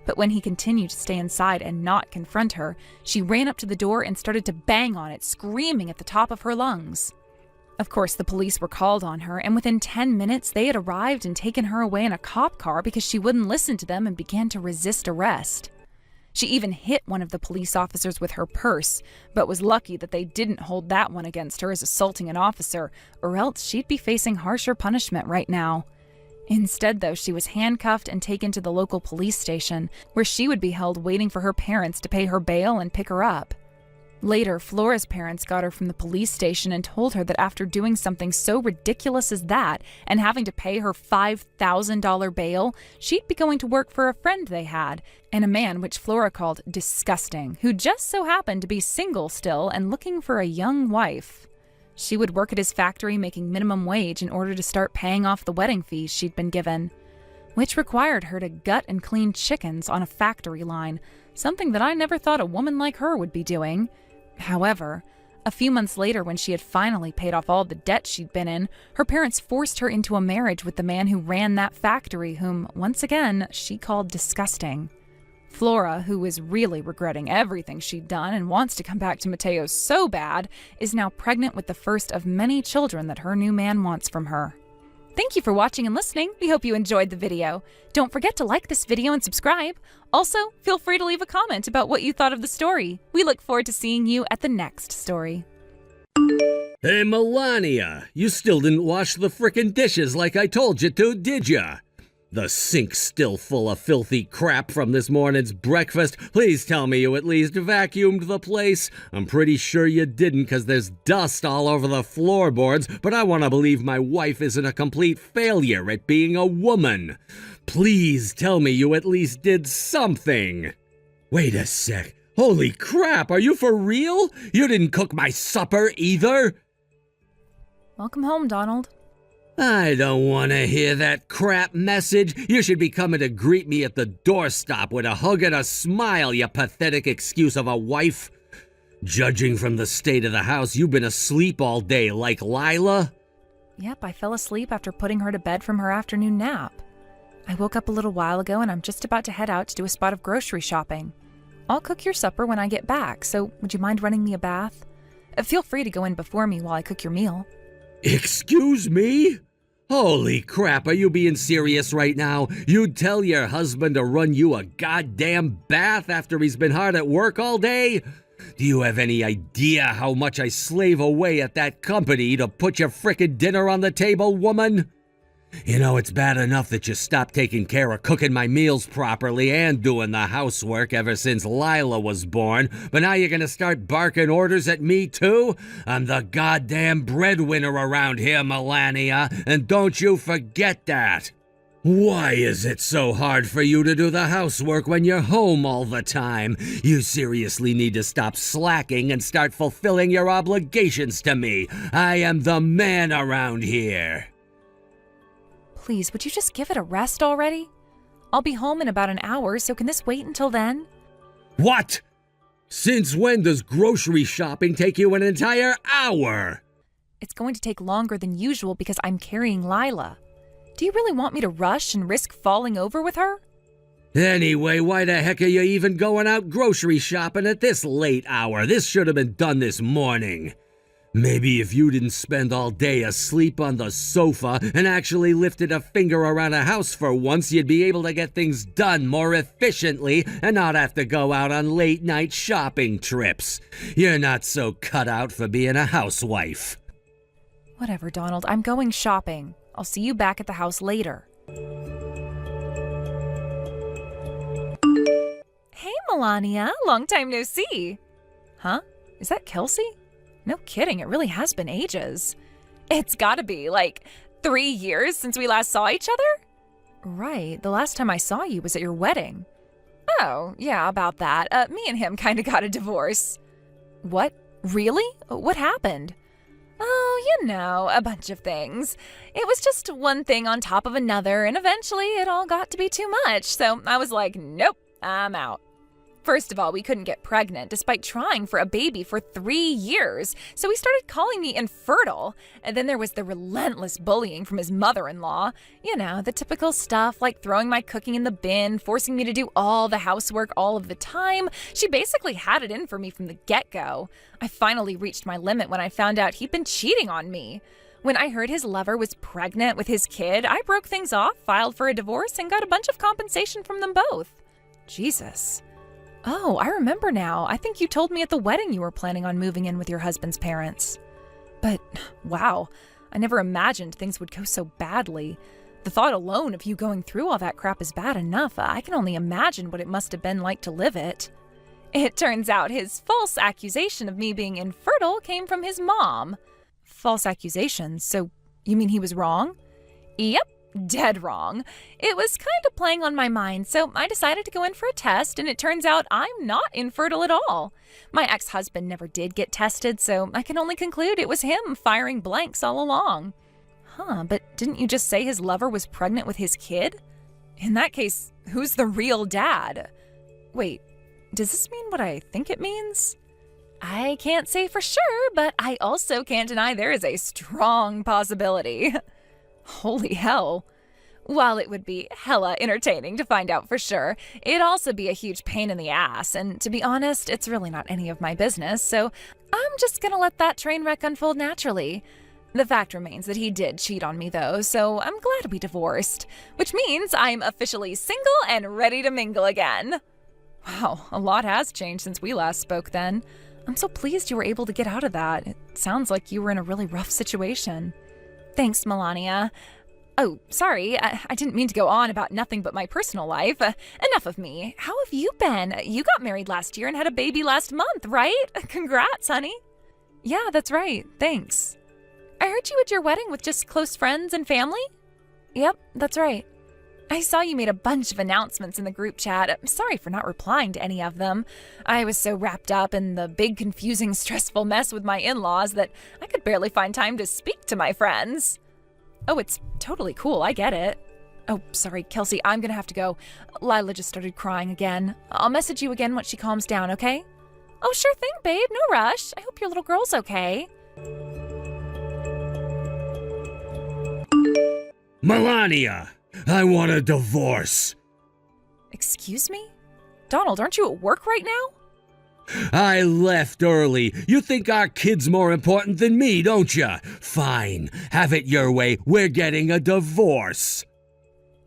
But when he continued to stay inside and not confront her, she ran up to the door and started to bang on it, screaming at the top of her lungs. Of course, the police were called on her, and within 10 minutes, they had arrived and taken her away in a cop car because she wouldn't listen to them and began to resist arrest. She even hit one of the police officers with her purse, but was lucky that they didn't hold that one against her as assaulting an officer, or else she'd be facing harsher punishment right now. Instead, though, she was handcuffed and taken to the local police station, where she would be held waiting for her parents to pay her bail and pick her up. Later, Flora's parents got her from the police station and told her that after doing something so ridiculous as that and having to pay her $5,000 bail, she'd be going to work for a friend they had, and a man which Flora called disgusting, who just so happened to be single still and looking for a young wife. She would work at his factory making minimum wage in order to start paying off the wedding fees she'd been given, which required her to gut and clean chickens on a factory line, something that I never thought a woman like her would be doing. However, a few months later, when she had finally paid off all the debt she'd been in, her parents forced her into a marriage with the man who ran that factory, whom, once again, she called disgusting. Flora, who is really regretting everything she'd done and wants to come back to Mateo so bad, is now pregnant with the first of many children that her new man wants from her. Thank you for watching and listening. We hope you enjoyed the video. Don't forget to like this video and subscribe. Also, feel free to leave a comment about what you thought of the story. We look forward to seeing you at the next story. Hey, Melania, you still didn't wash the frickin' dishes like I told you to, did ya? The sink's still full of filthy crap from this morning's breakfast. Please tell me you at least vacuumed the place. I'm pretty sure you didn't, 'cause there's dust all over the floorboards, but I want to believe my wife isn't a complete failure at being a woman. Please tell me you at least did something. Wait a sec. Holy crap, are you for real? You didn't cook my supper either? Welcome home, Donald. I don't want to hear that crap message. You should be coming to greet me at the doorstop with a hug and a smile, you pathetic excuse of a wife. Judging from the state of the house, you've been asleep all day like Lila. Yep, I fell asleep after putting her to bed from her afternoon nap. I woke up a little while ago and I'm just about to head out to do a spot of grocery shopping. I'll cook your supper when I get back, so would you mind running me a bath? Feel free to go in before me while I cook your meal. Excuse me? Holy crap, are you being serious right now? You'd tell your husband to run you a goddamn bath after he's been hard at work all day? Do you have any idea how much I slave away at that company to put your frickin' dinner on the table, woman? You know, it's bad enough that you stopped taking care of cooking my meals properly and doing the housework ever since Lila was born, but now you're gonna start barking orders at me too? I'm the goddamn breadwinner around here, Melania, and don't you forget that. Why is it so hard for you to do the housework when you're home all the time? You seriously need to stop slacking and start fulfilling your obligations to me. I am the man around here. Please, would you just give it a rest already? I'll be home in about an hour, so can this wait until then? What? Since when does grocery shopping take you an entire hour? It's going to take longer than usual because I'm carrying Lila. Do you really want me to rush and risk falling over with her? Anyway, why the heck are you even going out grocery shopping at this late hour? This should have been done this morning. Maybe if you didn't spend all day asleep on the sofa and actually lifted a finger around a house for once, you'd be able to get things done more efficiently and not have to go out on late-night shopping trips. You're not so cut out for being a housewife. Whatever, Donald. I'm going shopping. I'll see you back at the house later. Hey, Melania. Long time no see. Huh? Is that Kelsey? No kidding, it really has been ages. It's gotta be, like, 3 years since we last saw each other? Right, the last time I saw you was at your wedding. Oh, yeah, about that. Me and him kinda got a divorce. What? Really? What happened? Oh, you know, a bunch of things. It was just one thing on top of another, and eventually it all got to be too much, so I was like, nope, I'm out. First of all, we couldn't get pregnant despite trying for a baby for 3 years, so he started calling me infertile. And then there was the relentless bullying from his mother-in-law. You know, the typical stuff like throwing my cooking in the bin, forcing me to do all the housework all of the time. She basically had it in for me from the get-go. I finally reached my limit when I found out he'd been cheating on me. When I heard his lover was pregnant with his kid, I broke things off, filed for a divorce, and got a bunch of compensation from them both. Jesus. Oh, I remember now. I think you told me at the wedding you were planning on moving in with your husband's parents. But, wow, I never imagined things would go so badly. The thought alone of you going through all that crap is bad enough. I can only imagine what it must have been like to live it. It turns out his false accusation of me being infertile came from his mom. False accusation? So you mean he was wrong? Yep, dead wrong. It was kind of playing on my mind, so I decided to go in for a test, and it turns out I'm not infertile at all. My ex-husband never did get tested, so I can only conclude it was him firing blanks all along. But didn't you just say his lover was pregnant with his kid? In that case, who's the real dad? Wait, does this mean what I think it means? I can't say for sure, but I also can't deny there is a strong possibility. Holy hell. While it would be hella entertaining to find out for sure, it'd also be a huge pain in the ass, and to be honest, it's really not any of my business, so I'm just gonna let that train wreck unfold naturally. The fact remains that he did cheat on me though, so I'm glad we divorced, which means I'm officially single and ready to mingle again. Wow, a lot has changed since we last spoke then. I'm so pleased you were able to get out of that. It sounds like you were in a really rough situation. Thanks, Melania. Oh, sorry, I didn't mean to go on about nothing but my personal life. Enough of me. How have you been? You got married last year and had a baby last month, right? Congrats, honey. Yeah, that's right. Thanks. I heard you at your wedding with just close friends and family? Yep, that's right. I saw you made a bunch of announcements in the group chat. I'm sorry for not replying to any of them. I was so wrapped up in the big, confusing, stressful mess with my in-laws that I could barely find time to speak to my friends. Oh, it's totally cool. I get it. Oh, sorry, Kelsey, I'm gonna have to go. Lila just started crying again. I'll message you again once she calms down, okay? Oh, sure thing, babe. No rush. I hope your little girl's okay. Melania, I want a divorce. Excuse me? Donald, aren't you at work right now? I left early. You think our kid's more important than me, don't you? Fine. Have it your way. We're getting a divorce.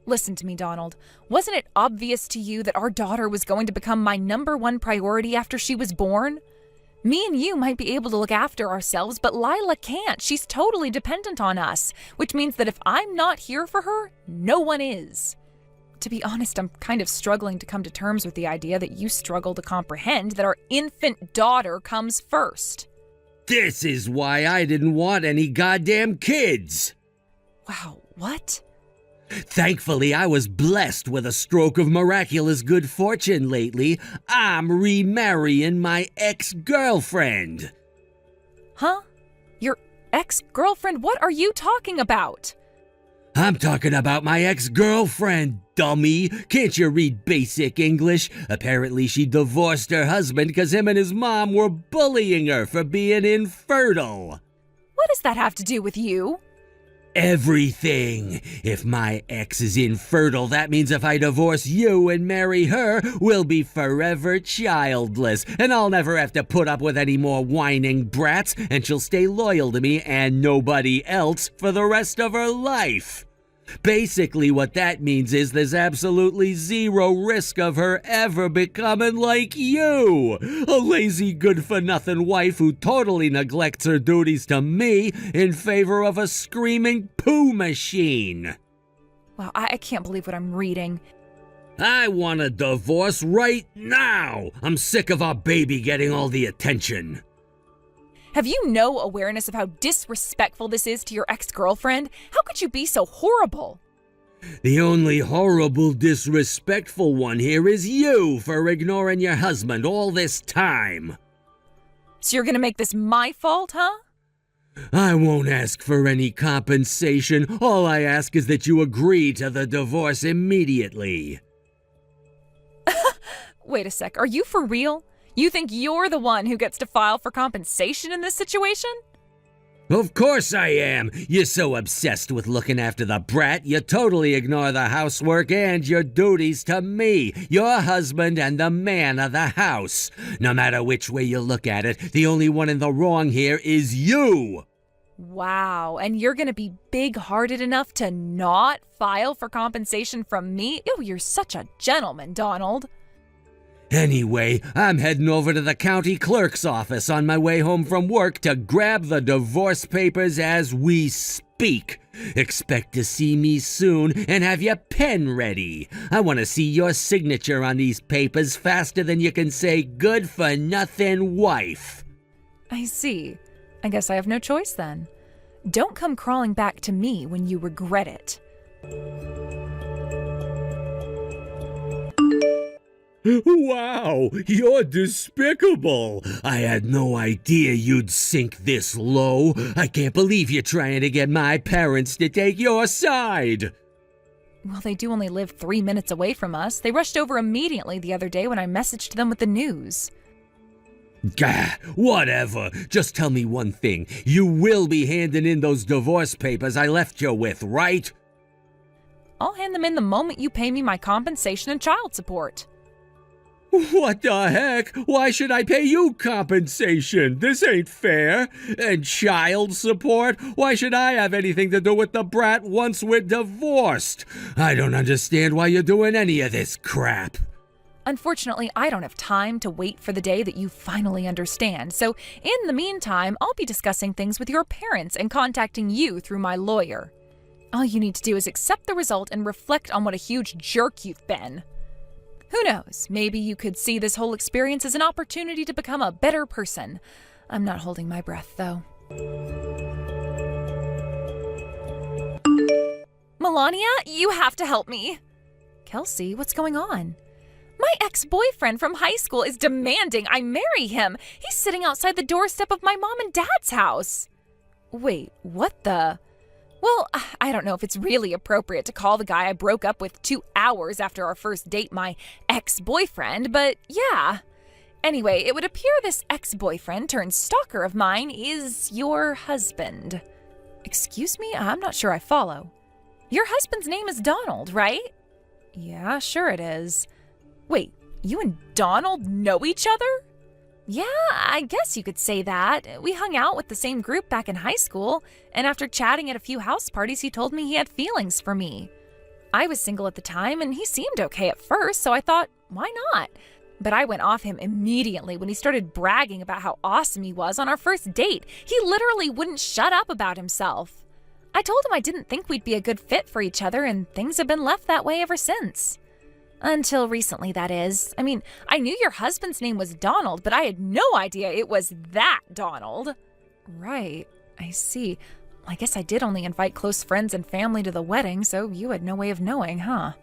Listen to me, Donald. Wasn't it obvious to you that our daughter was going to become my #1 priority after she was born? Me and you might be able to look after ourselves, but Lila can't. She's totally dependent on us, which means that if I'm not here for her, no one is. To be honest, I'm kind of struggling to come to terms with the idea that you struggle to comprehend that our infant daughter comes first. This is why I didn't want any goddamn kids. Wow, what? Thankfully, I was blessed with a stroke of miraculous good fortune lately. I'm remarrying my ex-girlfriend. Huh? Your ex-girlfriend? What are you talking about? I'm talking about my ex-girlfriend, dummy. Can't you read basic English? Apparently she divorced her husband because him and his mom were bullying her for being infertile. What does that have to do with you? Everything. If my ex is infertile, that means if I divorce you and marry her, we'll be forever childless, and I'll never have to put up with any more whining brats, and she'll stay loyal to me and nobody else for the rest of her life. Basically, what that means is there's absolutely zero risk of her ever becoming like you, a lazy good-for-nothing wife who totally neglects her duties to me in favor of a screaming poo machine. Wow, I can't believe what I'm reading. I want a divorce right now. I'm sick of our baby getting all the attention. Have you no awareness of how disrespectful this is to your ex-girlfriend? How could you be so horrible? The only horrible, disrespectful one here is you for ignoring your husband all this time. So you're gonna make this my fault, huh? I won't ask for any compensation. All I ask is that you agree to the divorce immediately. Wait a sec, are you for real? You think you're the one who gets to file for compensation in this situation? Of course I am. You're so obsessed with looking after the brat, you totally ignore the housework and your duties to me, your husband and the man of the house. No matter which way you look at it, the only one in the wrong here is you. Wow, and you're gonna be big-hearted enough to not file for compensation from me? Oh, you're such a gentleman, Donald. Anyway, I'm heading over to the county clerk's office on my way home from work to grab the divorce papers as we speak. speak. Expect to see me soon and have your pen ready. I want to see your signature on these papers faster than you can say good for nothing wife. I see. I guess I have no choice then. Don't come crawling back to me when you regret it. Wow, you're despicable. I had no idea you'd sink this low. I can't believe you're trying to get my parents to take your side. Well, they do only live 3 minutes away from us. They rushed over immediately the other day when I messaged them with the news. Gah, whatever. Just tell me one thing. You will be handing in those divorce papers I left you with, right? I'll hand them in the moment you pay me my compensation and child support. What the heck? Why should I pay you compensation? This ain't fair. And child support? Why should I have anything to do with the brat once we're divorced? I don't understand why you're doing any of this crap. Unfortunately, I don't have time to wait for the day that you finally understand. So in the meantime, I'll be discussing things with your parents and contacting you through my lawyer. All you need to do is accept the result and reflect on what a huge jerk you've been. Who knows, maybe you could see this whole experience as an opportunity to become a better person. I'm not holding my breath, though. Melania, you have to help me. Kelsey, what's going on? My ex-boyfriend from high school is demanding I marry him. He's sitting outside the doorstep of my mom and dad's house. Wait, what the... Well, I don't know if it's really appropriate to call the guy I broke up with 2 hours after our first date my ex-boyfriend, but yeah. Anyway, it would appear this ex-boyfriend turned stalker of mine is your husband. Excuse me? I'm not sure I follow. Your husband's name is Donald, right? Yeah, sure it is. Wait, you and Donald know each other? Yeah, I guess you could say that. We hung out with the same group back in high school, and after chatting at a few house parties, he told me he had feelings for me. I was single at the time, and he seemed okay at first, so I thought, why not? But I went off him immediately when he started bragging about how awesome he was on our first date. He literally wouldn't shut up about himself. I told him I didn't think we'd be a good fit for each other, and things have been left that way ever since. Until recently, that is. I mean, I knew your husband's name was Donald, but I had no idea it was that Donald. Right, I see. I guess I did only invite close friends and family to the wedding, so you had no way of knowing, huh?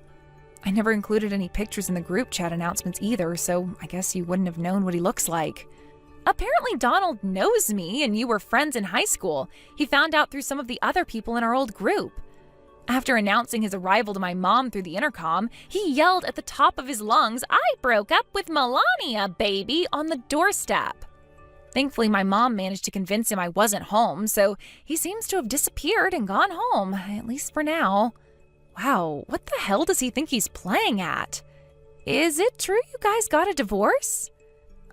I never included any pictures in the group chat announcements either, so I guess you wouldn't have known what he looks like. Apparently Donald knows me, and you were friends in high school. He found out through some of the other people in our old group. After announcing his arrival to my mom through the intercom, he yelled at the top of his lungs, "I broke up with Melania, baby," on the doorstep. Thankfully, my mom managed to convince him I wasn't home, so he seems to have disappeared and gone home, at least for now. Wow, what the hell does he think he's playing at? Is it true you guys got a divorce?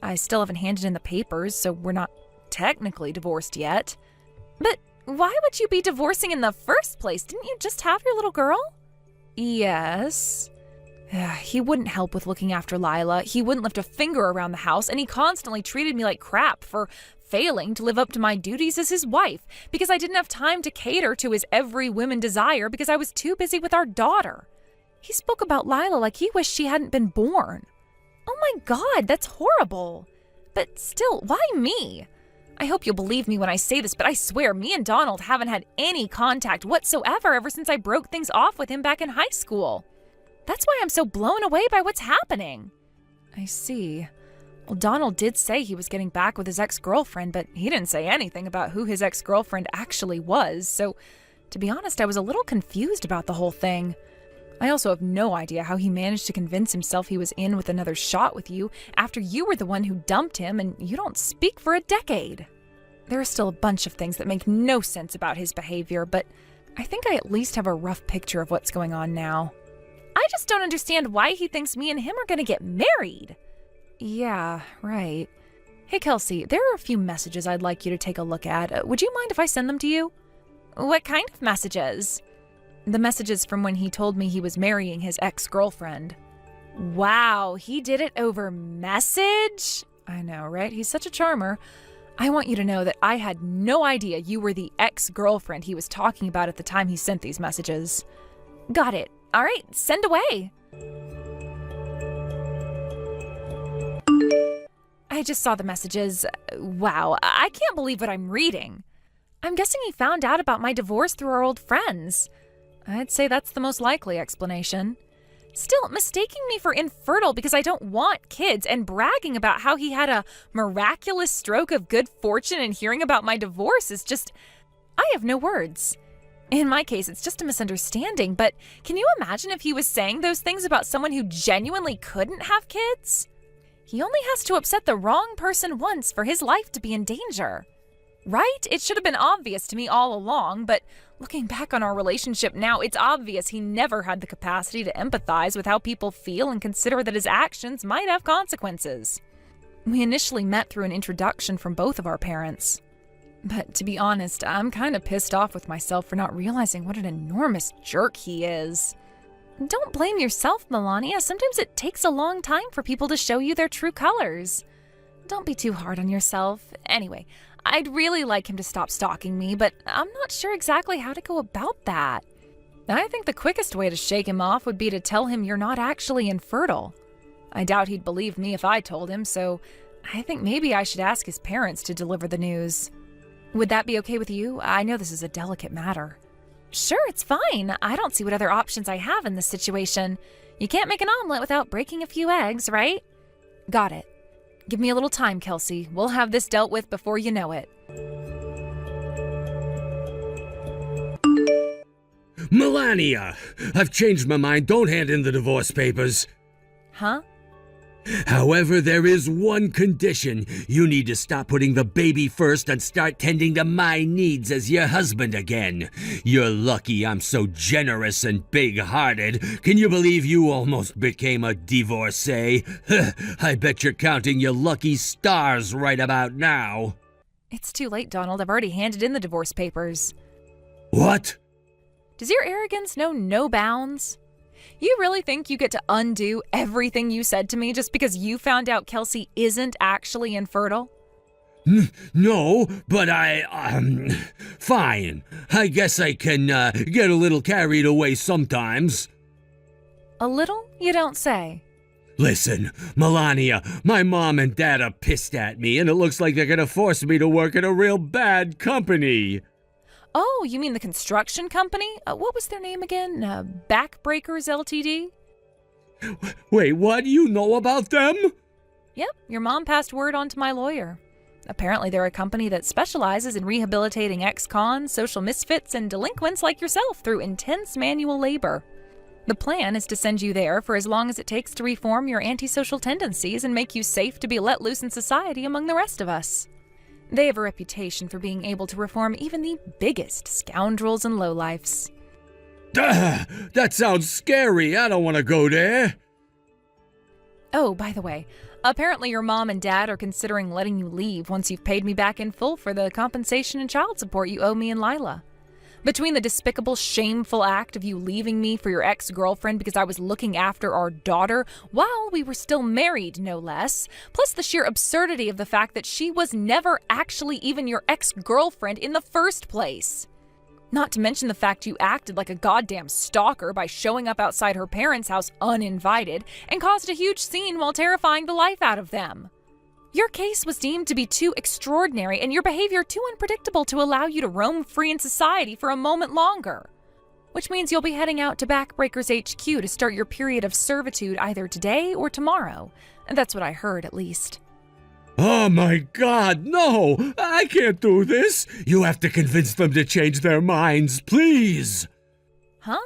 I still haven't handed in the papers, so we're not technically divorced yet. But why would you be divorcing in the first place? Didn't you just have your little girl? Yes. He wouldn't help with looking after Lila. He wouldn't lift a finger around the house, and he constantly treated me like crap for failing to live up to my duties as his wife because I didn't have time to cater to his every woman desire because I was too busy with our daughter. He spoke about Lila like he wished she hadn't been born. Oh my God, that's horrible. But still, why me? I hope you'll believe me when I say this, but I swear me and Donald haven't had any contact whatsoever ever since I broke things off with him back in high school. That's why I'm so blown away by what's happening. I see. Well, Donald did say he was getting back with his ex-girlfriend, but he didn't say anything about who his ex-girlfriend actually was, so to be honest, I was a little confused about the whole thing. I also have no idea how he managed to convince himself he was in with another shot with you after you were the one who dumped him and you don't speak for a decade. There are still a bunch of things that make no sense about his behavior, but I think I at least have a rough picture of what's going on now. I just don't understand why he thinks me and him are going to get married. Yeah, right. Hey, Kelsey, there are a few messages I'd like you to take a look at. Would you mind if I send them to you? What kind of messages? The messages from when he told me he was marrying his ex-girlfriend. Wow, he did it over message? I know, right? He's such a charmer. I want you to know that I had no idea you were the ex-girlfriend he was talking about at the time he sent these messages. Got it. All right, send away. I just saw the messages. Wow, I can't believe what I'm reading. I'm guessing he found out about my divorce through our old friends. I'd say that's the most likely explanation. Still, mistaking me for infertile because I don't want kids and bragging about how he had a miraculous stroke of good fortune and hearing about my divorce is just... I have no words. In my case, it's just a misunderstanding, but can you imagine if he was saying those things about someone who genuinely couldn't have kids? He only has to upset the wrong person once for his life to be in danger. Right? It should have been obvious to me all along, but looking back on our relationship now, it's obvious he never had the capacity to empathize with how people feel and consider that his actions might have consequences. We initially met through an introduction from both of our parents. But to be honest, I'm kind of pissed off with myself for not realizing what an enormous jerk he is. Don't blame yourself, Melania. Sometimes it takes a long time for people to show you their true colors. Don't be too hard on yourself. Anyway, I'd really like him to stop stalking me, but I'm not sure exactly how to go about that. I think the quickest way to shake him off would be to tell him you're not actually infertile. I doubt he'd believe me if I told him, so I think maybe I should ask his parents to deliver the news. Would that be okay with you? I know this is a delicate matter. Sure, it's fine. I don't see what other options I have in this situation. You can't make an omelet without breaking a few eggs, right? Got it. Give me a little time, Kelsey. We'll have this dealt with before you know it. Melania! I've changed my mind. Don't hand in the divorce papers. Huh? However, there is one condition. You need to stop putting the baby first and start tending to my needs as your husband again. You're lucky I'm so generous and big-hearted. Can you believe you almost became a divorcee? I bet you're counting your lucky stars right about now. It's too late, Donald. I've already handed in the divorce papers. What? Does your arrogance know no bounds? You really think you get to undo everything you said to me just because you found out Kelsey isn't actually infertile? No, but fine. I guess I can get a little carried away sometimes. A little? You don't say. Listen, Melania, my mom and dad are pissed at me, and it looks like they're gonna force me to work at a real bad company. Oh, you mean the construction company? What was their name again? Backbreakers Ltd? Wait, what? You know about them? Yep, your mom passed word on to my lawyer. Apparently they're a company that specializes in rehabilitating ex-cons, social misfits, and delinquents like yourself through intense manual labor. The plan is to send you there for as long as it takes to reform your antisocial tendencies and make you safe to be let loose in society among the rest of us. They have a reputation for being able to reform even the biggest scoundrels and lowlifes. That sounds scary. I don't want to go there. Oh, by the way, apparently your mom and dad are considering letting you leave once you've paid me back in full for the compensation and child support you owe me and Lila. Between the despicable, shameful act of you leaving me for your ex-girlfriend because I was looking after our daughter while we were still married, no less, plus the sheer absurdity of the fact that she was never actually even your ex-girlfriend in the first place. Not to mention the fact you acted like a goddamn stalker by showing up outside her parents' house uninvited and caused a huge scene while terrifying the life out of them. Your case was deemed to be too extraordinary and your behavior too unpredictable to allow you to roam free in society for a moment longer. Which means you'll be heading out to Backbreakers HQ to start your period of servitude either today or tomorrow. That's what I heard, at least. Oh my God, no! I can't do this! You have to convince them to change their minds, please! Huh?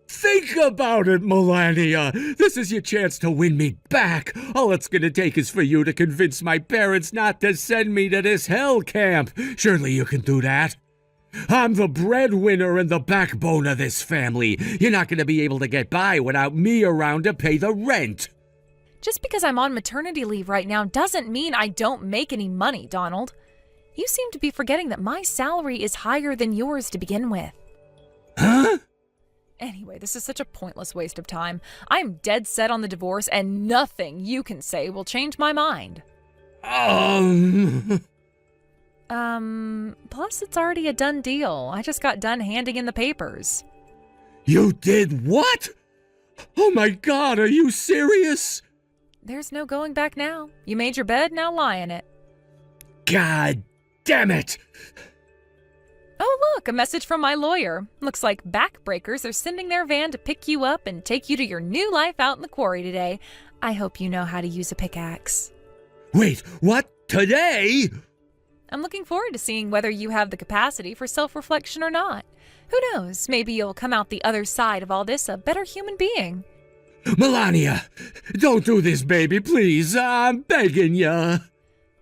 Think about it, Melania. This is your chance to win me back. All it's gonna take is for you to convince my parents not to send me to this hell camp. Surely you can do that. I'm the breadwinner and the backbone of this family. You're not gonna be able to get by without me around to pay the rent. Just because I'm on maternity leave right now doesn't mean I don't make any money, Donald. You seem to be forgetting that my salary is higher than yours to begin with. Huh? Anyway, this is such a pointless waste of time. I'm dead set on the divorce, and nothing you can say will change my mind. Plus it's already a done deal. I just got done handing in the papers. You did what? Oh my God, are you serious? There's no going back now. You made your bed, now lie in it. God damn it! Oh look, a message from my lawyer. Looks like backbreakers are sending their van to pick you up and take you to your new life out in the quarry today. I hope you know how to use a pickaxe. Wait, what? Today? I'm looking forward to seeing whether you have the capacity for self-reflection or not. Who knows, maybe you'll come out the other side of all this a better human being. Melania, don't do this, baby, please. I'm begging ya.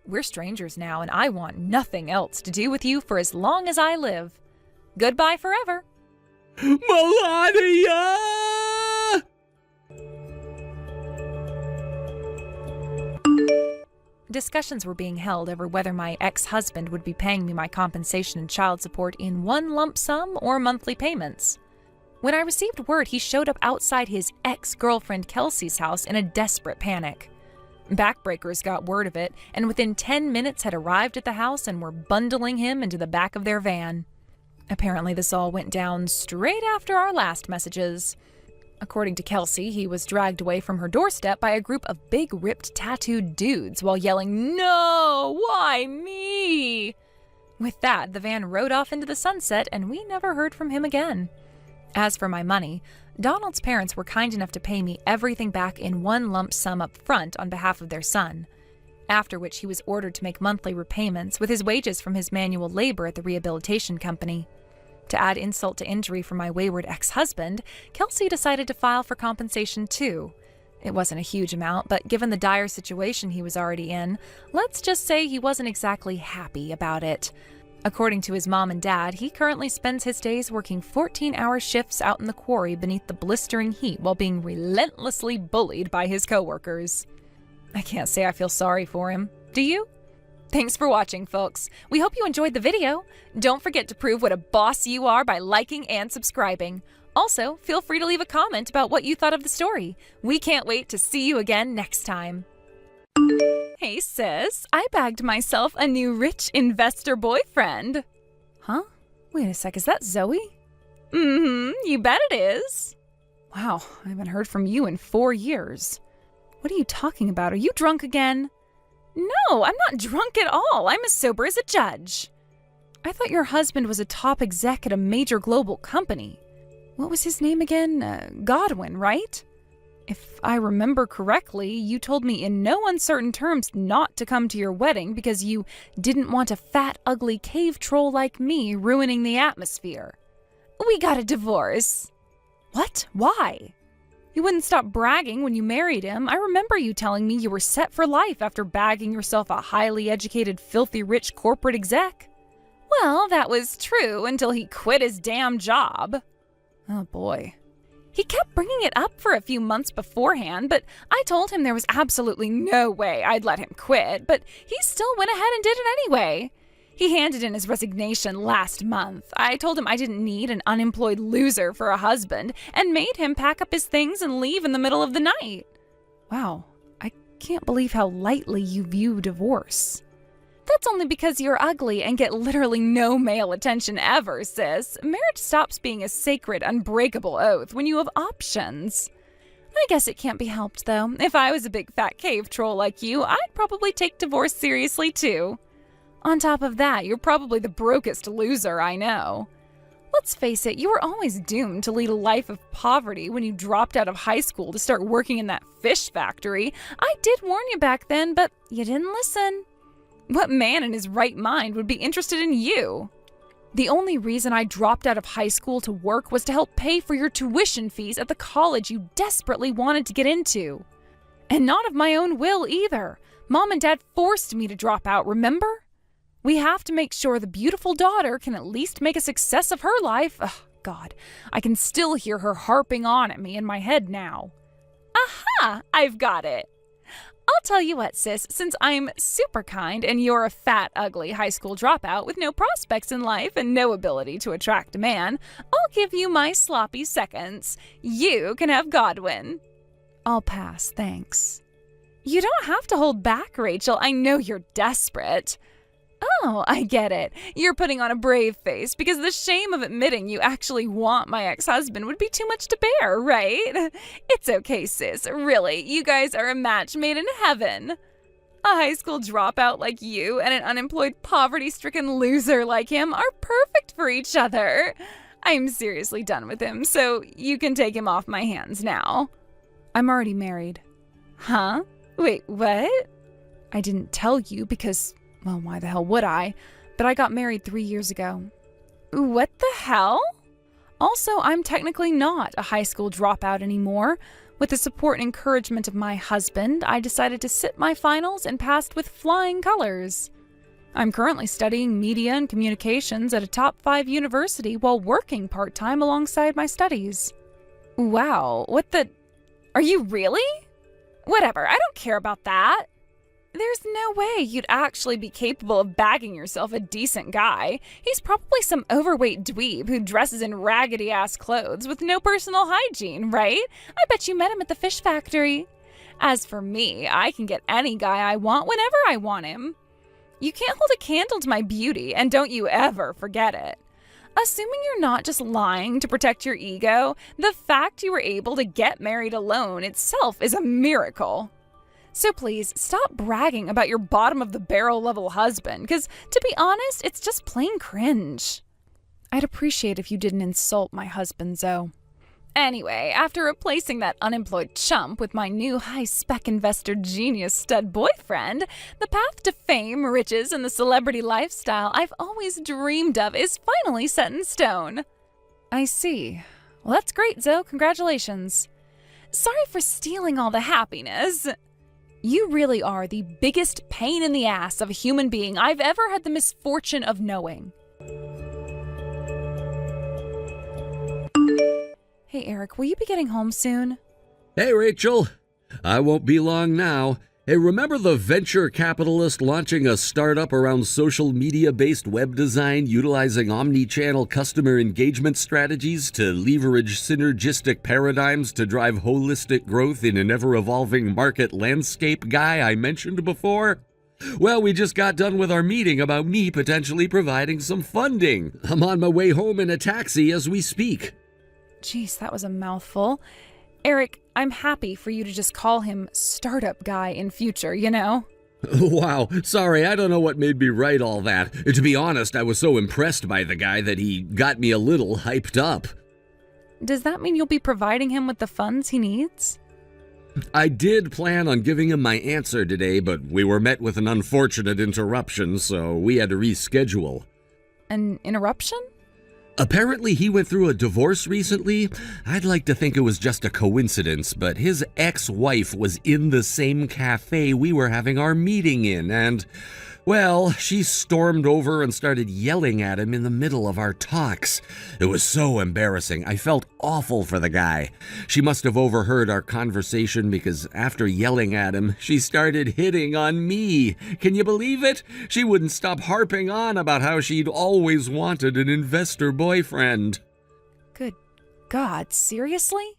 We're strangers now, and I want nothing else to do with you for as long as I live. Goodbye forever. Melania! Discussions were being held over whether my ex-husband would be paying me my compensation and child support in one lump sum or monthly payments. When I received word, he showed up outside his ex-girlfriend Kelsey's house in a desperate panic. Backbreakers got word of it, and within 10 minutes had arrived at the house and were bundling him into the back of their van. Apparently this all went down straight after our last messages. According to Kelsey, he was dragged away from her doorstep by a group of big, ripped, tattooed dudes while yelling, "No! Why me?" With that, the van rode off into the sunset, and we never heard from him again. As for my money, Donald's parents were kind enough to pay me everything back in one lump sum up front on behalf of their son, after which he was ordered to make monthly repayments with his wages from his manual labor at the rehabilitation company. To add insult to injury for my wayward ex-husband, Kelsey decided to file for compensation too. It wasn't a huge amount, but given the dire situation he was already in, let's just say he wasn't exactly happy about it. According to his mom and dad, he currently spends his days working 14-hour shifts out in the quarry beneath the blistering heat while being relentlessly bullied by his coworkers. I can't say I feel sorry for him. Do you? Thanks for watching, folks. We hope you enjoyed the video. Don't forget to prove what a boss you are by liking and subscribing. Also, feel free to leave a comment about what you thought of the story. We can't wait to see you again next time. Hey sis, I bagged myself a new rich investor boyfriend. Huh? Wait a sec, is that Zoe? You bet it is. Wow, I haven't heard from you in 4 years. What are you talking about? Are you drunk again? No, I'm not drunk at all. I'm as sober as a judge. I thought your husband was a top exec at a major global company. What was his name again? Godwin, right? If I remember correctly, you told me in no uncertain terms not to come to your wedding because you didn't want a fat, ugly cave troll like me ruining the atmosphere. We got a divorce. What? Why? You wouldn't stop bragging when you married him. I remember you telling me you were set for life after bagging yourself a highly educated, filthy rich corporate exec. Well, that was true until he quit his damn job. Oh boy. He kept bringing it up for a few months beforehand, but I told him there was absolutely no way I'd let him quit, but he still went ahead and did it anyway. He handed in his resignation last month. I told him I didn't need an unemployed loser for a husband and made him pack up his things and leave in the middle of the night. Wow, I can't believe how lightly you view divorce. That's only because you're ugly and get literally no male attention ever, sis. Marriage stops being a sacred, unbreakable oath when you have options. I guess it can't be helped, though. If I was a big fat cave troll like you, I'd probably take divorce seriously, too. On top of that, you're probably the brokest loser I know. Let's face it, you were always doomed to lead a life of poverty when you dropped out of high school to start working in that fish factory. I did warn you back then, but you didn't listen. What man in his right mind would be interested in you? The only reason I dropped out of high school to work was to help pay for your tuition fees at the college you desperately wanted to get into. And not of my own will either. Mom and Dad forced me to drop out, remember? We have to make sure the beautiful daughter can at least make a success of her life. Ugh, God, I can still hear her harping on at me in my head now. Aha! I've got it. I'll tell you what, sis, since I'm super kind and you're a fat, ugly high school dropout with no prospects in life and no ability to attract a man, I'll give you my sloppy seconds. You can have Godwin. I'll pass, thanks. You don't have to hold back, Rachel. I know you're desperate. Oh, I get it. You're putting on a brave face because the shame of admitting you actually want my ex-husband would be too much to bear, right? It's okay, sis. Really, you guys are a match made in heaven. A high school dropout like you and an unemployed, poverty-stricken loser like him are perfect for each other. I'm seriously done with him, so you can take him off my hands now. I'm already married. Huh? Wait, what? I didn't tell you because, well, why the hell would I? But I got married 3 years ago. What the hell? Also, I'm technically not a high school dropout anymore. With the support and encouragement of my husband, I decided to sit my finals and passed with flying colors. I'm currently studying media and communications at a top 5 university while working part-time alongside my studies. Wow, what the... Are you really? Whatever, I don't care about that. There's no way you'd actually be capable of bagging yourself a decent guy. He's probably some overweight dweeb who dresses in raggedy-ass clothes with no personal hygiene, right? I bet you met him at the fish factory. As for me, I can get any guy I want whenever I want him. You can't hold a candle to my beauty, and don't you ever forget it. Assuming you're not just lying to protect your ego, the fact you were able to get married alone itself is a miracle. So please, stop bragging about your bottom-of-the-barrel level husband, because, to be honest, it's just plain cringe. I'd appreciate if you didn't insult my husband, Zoe. Anyway, after replacing that unemployed chump with my new high-spec investor genius stud boyfriend, the path to fame, riches, and the celebrity lifestyle I've always dreamed of is finally set in stone. I see. Well, that's great, Zoe. Congratulations. Sorry for stealing all the happiness. You really are the biggest pain in the ass of a human being I've ever had the misfortune of knowing. Hey, Eric, will you be getting home soon? Hey, Rachel. I won't be long now. Hey, remember the venture capitalist launching a startup around social media-based web design utilizing omni-channel customer engagement strategies to leverage synergistic paradigms to drive holistic growth in an ever-evolving market landscape guy I mentioned before? Well, we just got done with our meeting about me potentially providing some funding. I'm on my way home in a taxi as we speak. Jeez, that was a mouthful. Eric, I'm happy for you to just call him startup guy in future, you know? Wow, sorry, I don't know what made me write all that. To be honest, I was so impressed by the guy that he got me a little hyped up. Does that mean you'll be providing him with the funds he needs? I did plan on giving him my answer today, but we were met with an unfortunate interruption, so we had to reschedule. An interruption? Apparently he went through a divorce recently. I'd like to think it was just a coincidence, but his ex-wife was in the same cafe we were having our meeting in, and, well, she stormed over and started yelling at him in the middle of our talks. It was so embarrassing. I felt awful for the guy. She must have overheard our conversation because after yelling at him, she started hitting on me. Can you believe it? She wouldn't stop harping on about how she'd always wanted an investor boyfriend. Good God, seriously?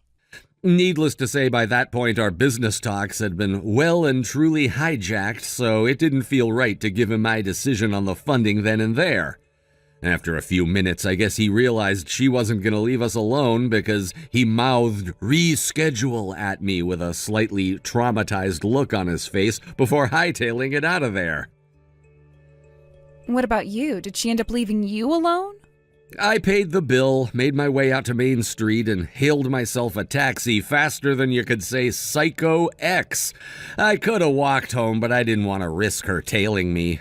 Needless to say, by that point, our business talks had been well and truly hijacked, so it didn't feel right to give him my decision on the funding then and there. After a few minutes, I guess he realized she wasn't going to leave us alone because he mouthed reschedule at me with a slightly traumatized look on his face before hightailing it out of there. What about you? Did she end up leaving you alone? I paid the bill, made my way out to Main Street, and hailed myself a taxi faster than you could say Psycho X. I could have walked home, but I didn't want to risk her tailing me.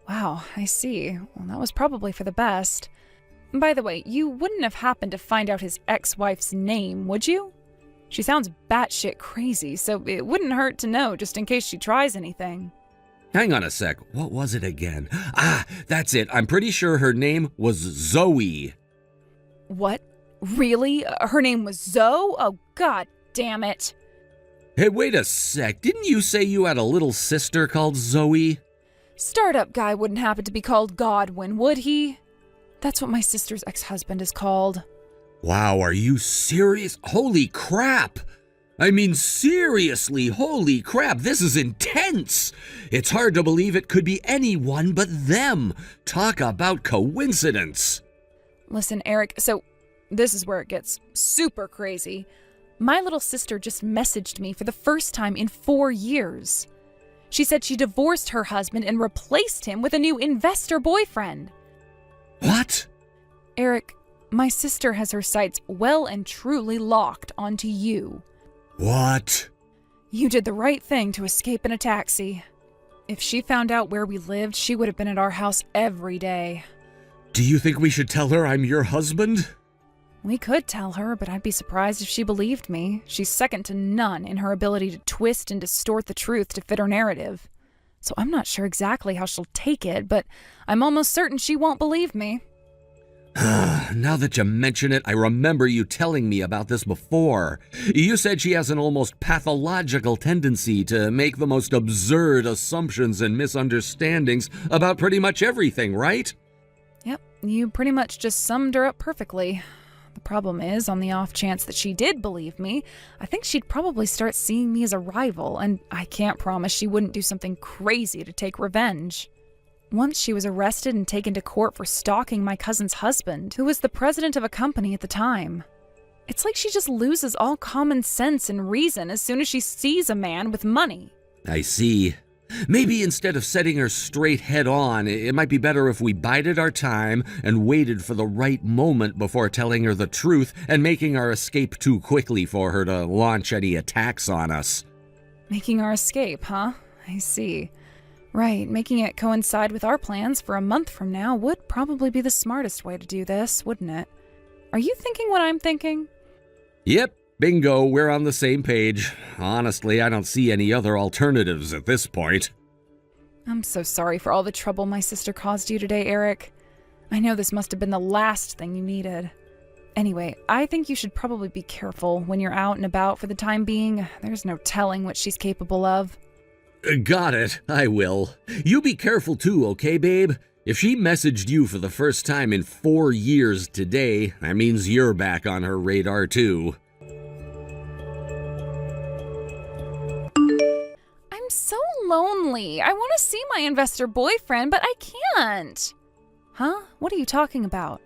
Wow, I see. Well, that was probably for the best. By the way, you wouldn't have happened to find out his ex-wife's name, would you? She sounds batshit crazy, so it wouldn't hurt to know just in case she tries anything. Hang on a sec. What was it again? Ah, that's it. I'm pretty sure her name was Zoe. What? Really? Her name was Zoe? Oh, God damn it. Hey, wait a sec. Didn't you say you had a little sister called Zoe? Startup guy wouldn't happen to be called Godwin, would he? That's what my sister's ex-husband is called. Wow, are you serious? Holy crap! I mean, seriously, holy crap, this is intense. It's hard to believe it could be anyone but them. Talk about coincidence. Listen, Eric, so this is where it gets super crazy. My little sister just messaged me for the first time in 4 years. She said she divorced her husband and replaced him with a new investor boyfriend. What? Eric, my sister has her sights well and truly locked onto you. What? You did the right thing to escape in a taxi. If she found out where we lived, she would have been at our house every day. Do you think we should tell her I'm your husband? We could tell her, but I'd be surprised if she believed me. She's second to none in her ability to twist and distort the truth to fit her narrative. So I'm not sure exactly how she'll take it, but I'm almost certain she won't believe me. Now that you mention it, I remember you telling me about this before. You said she has an almost pathological tendency to make the most absurd assumptions and misunderstandings about pretty much everything, right? Yep, you pretty much just summed her up perfectly. The problem is, on the off chance that she did believe me, I think she'd probably start seeing me as a rival, and I can't promise she wouldn't do something crazy to take revenge. Once she was arrested and taken to court for stalking my cousin's husband, who was the president of a company at the time. It's like she just loses all common sense and reason as soon as she sees a man with money. I see. Maybe instead of setting her straight head on, it might be better if we bided our time and waited for the right moment before telling her the truth and making our escape too quickly for her to launch any attacks on us. Making our escape, huh? I see. Right, making it coincide with our plans for a month from now would probably be the smartest way to do this, wouldn't it? Are you thinking what I'm thinking? Yep, bingo, we're on the same page. Honestly, I don't see any other alternatives at this point. I'm so sorry for all the trouble my sister caused you today, Eric. I know this must have been the last thing you needed. Anyway, I think you should probably be careful when you're out and about for the time being. There's no telling what she's capable of. Got it, I will. You be careful too, okay, babe? If she messaged you for the first time in 4 years today, that means you're back on her radar too. I'm so lonely. I want to see my investor boyfriend, but I can't. Huh? What are you talking about?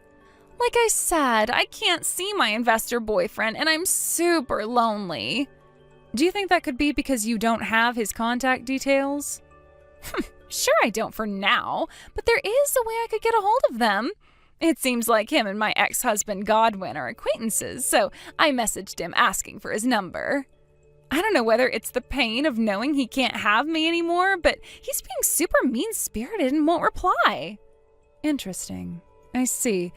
Like I said, I can't see my investor boyfriend, and I'm super lonely. Do you think that could be because you don't have his contact details? Sure I don't for now, but there is a way I could get a hold of them. It seems like him and my ex-husband Godwin are acquaintances, so I messaged him asking for his number. I don't know whether it's the pain of knowing he can't have me anymore, but he's being super mean-spirited and won't reply. Interesting. I see.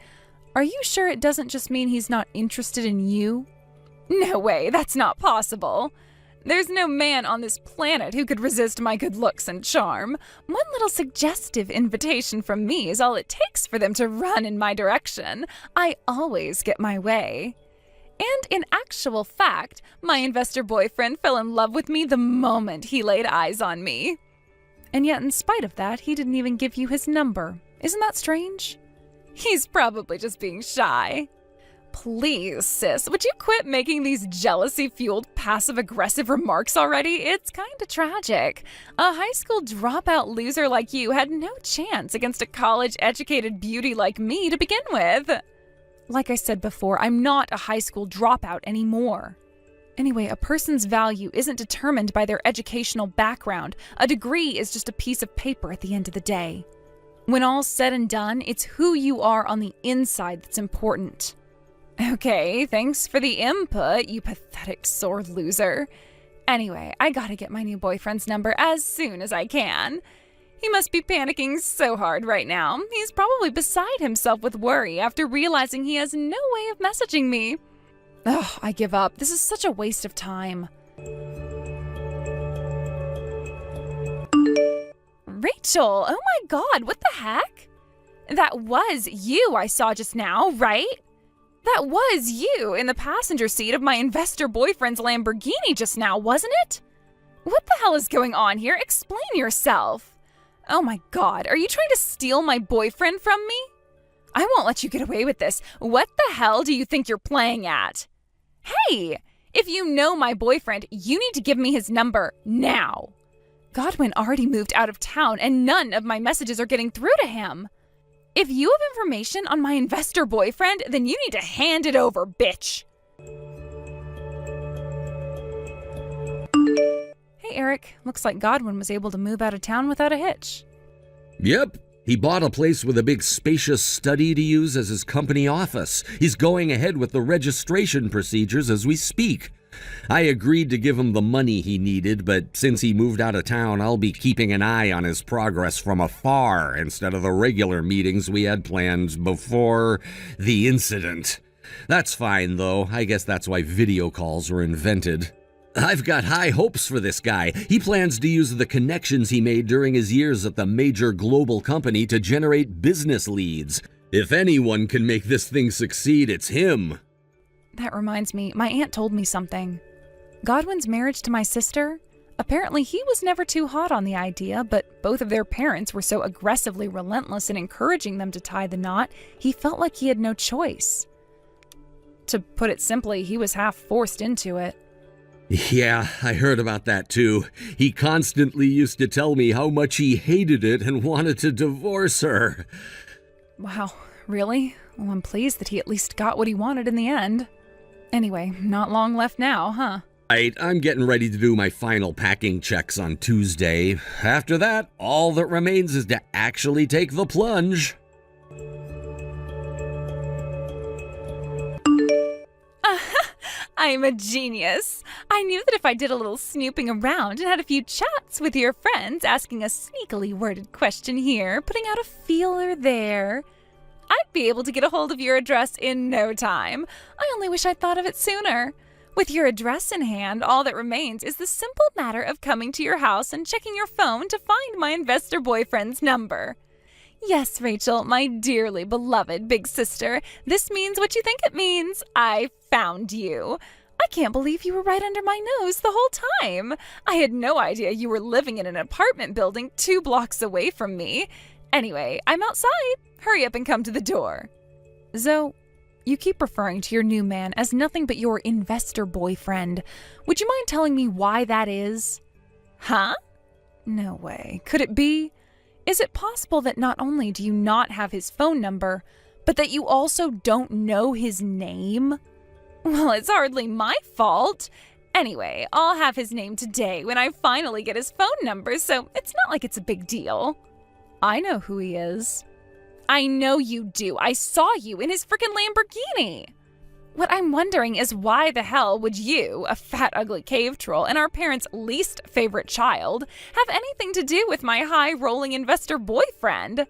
Are you sure it doesn't just mean he's not interested in you? No way, that's not possible. There's no man on this planet who could resist my good looks and charm. One little suggestive invitation from me is all it takes for them to run in my direction. I always get my way. And in actual fact, my investor boyfriend fell in love with me the moment he laid eyes on me. And yet, in spite of that, he didn't even give you his number. Isn't that strange? He's probably just being shy. Please, sis, would you quit making these jealousy-fueled passive-aggressive remarks already? It's kinda tragic. A high school dropout loser like you had no chance against a college-educated beauty like me to begin with. Like I said before, I'm not a high school dropout anymore. Anyway, a person's value isn't determined by their educational background. A degree is just a piece of paper at the end of the day. When all's said and done, it's who you are on the inside that's important. Okay, thanks for the input, you pathetic sore loser. Anyway, I gotta get my new boyfriend's number as soon as I can. He must be panicking so hard right now. He's probably beside himself with worry after realizing he has no way of messaging me. Ugh, I give up. This is such a waste of time. Rachel, oh my God, what the heck? That was you I saw just now, right? That was you in the passenger seat of my investor boyfriend's Lamborghini just now, wasn't it? What the hell is going on here? Explain yourself. Oh my God, are you trying to steal my boyfriend from me? I won't let you get away with this. What the hell do you think you're playing at? Hey, If you know my boyfriend, you need to give me his number now. Godwin already moved out of town and none of my messages are getting through to him. If you have information on my investor boyfriend, then you need to hand it over, bitch. Hey, Eric. Looks like Godwin was able to move out of town without a hitch. Yep. He bought a place with a big spacious study to use as his company office. He's going ahead with the registration procedures as we speak. I agreed to give him the money he needed, but since he moved out of town, I'll be keeping an eye on his progress from afar instead of the regular meetings we had planned before the incident. That's fine, though. I guess that's why video calls were invented. I've got high hopes for this guy. He plans to use the connections he made during his years at the major global company to generate business leads. If anyone can make this thing succeed, it's him. That reminds me, my aunt told me something. Godwin's marriage to my sister? Apparently he was never too hot on the idea, but both of their parents were so aggressively relentless in encouraging them to tie the knot, he felt like he had no choice. To put it simply, he was half forced into it. Yeah, I heard about that too. He constantly used to tell me how much he hated it and wanted to divorce her. Wow, really? Well, I'm pleased that he at least got what he wanted in the end. Anyway, not long left now, huh? Right, I'm getting ready to do my final packing checks on Tuesday. After that, all that remains is to actually take the plunge. I'm a genius. I knew that if I did a little snooping around and had a few chats with your friends, asking a sneakily worded question here, putting out a feeler there, I'd be able to get a hold of your address in no time. I only wish I'd thought of it sooner. With your address in hand, all that remains is the simple matter of coming to your house and checking your phone to find my investor boyfriend's number. Yes, Rachel, my dearly beloved big sister, this means what you think it means. I found you. I can't believe you were right under my nose the whole time. I had no idea you were living in an apartment building 2 blocks away from me. Anyway, I'm outside. Hurry up and come to the door. Zoe, you keep referring to your new man as nothing but your investor boyfriend. Would you mind telling me why that is? Huh? No way. Could it be? Is it possible that not only do you not have his phone number, but that you also don't know his name? Well, it's hardly my fault. Anyway, I'll have his name today when I finally get his phone number, so it's not like it's a big deal. I know who he is. I know you do. I saw you in his frickin' Lamborghini. What I'm wondering is why the hell would you, a fat, ugly cave troll and our parents' least favorite child, have anything to do with my high-rolling investor boyfriend?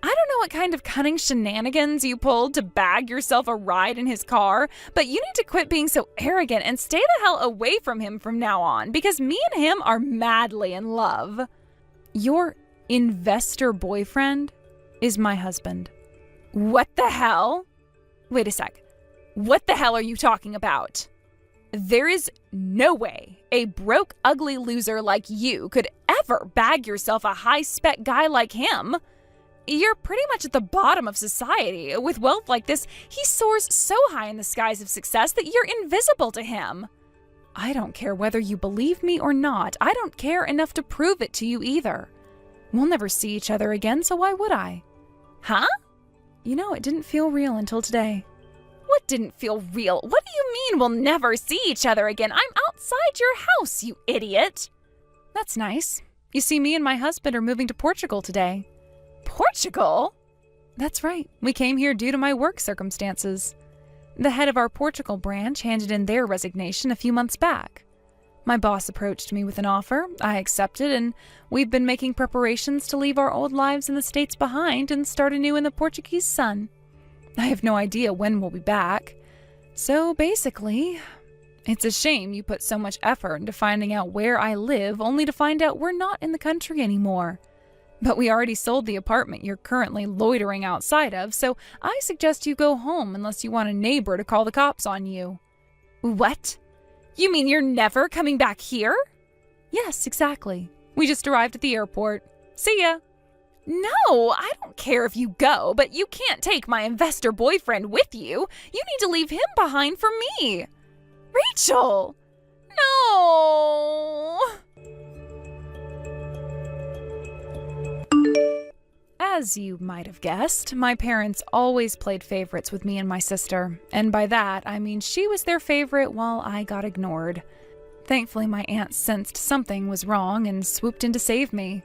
I don't know what kind of cunning shenanigans you pulled to bag yourself a ride in his car, but you need to quit being so arrogant and stay the hell away from him from now on, because me and him are madly in love. Your investor boyfriend is my husband. What the hell? Wait a sec. What the hell are you talking about? There is no way a broke, ugly loser like you could ever bag yourself a high-spec guy like him. You're pretty much at the bottom of society. With wealth like this, he soars so high in the skies of success that you're invisible to him. I don't care whether you believe me or not. I don't care enough to prove it to you either. We'll never see each other again, so why would I? Huh? You know, it didn't feel real until today. What didn't feel real? What do you mean we'll never see each other again? I'm outside your house, you idiot. That's nice. You see, me and my husband are moving to Portugal today. Portugal? That's right. We came here due to my work circumstances. The head of our Portugal branch handed in their resignation a few months back. My boss approached me with an offer. I accepted, and we've been making preparations to leave our old lives in the States behind and start anew in the Portuguese sun. I have no idea when we'll be back. So basically, it's a shame you put so much effort into finding out where I live only to find out we're not in the country anymore. But we already sold the apartment you're currently loitering outside of, so I suggest you go home unless you want a neighbor to call the cops on you. What? You mean you're never coming back here? Yes, exactly. We just arrived at the airport. See ya. No, I don't care if you go, but you can't take my investor boyfriend with you. You need to leave him behind for me. Rachel! No! As you might have guessed, my parents always played favorites with me and my sister, and by that, I mean she was their favorite while I got ignored. Thankfully, my aunt sensed something was wrong and swooped in to save me.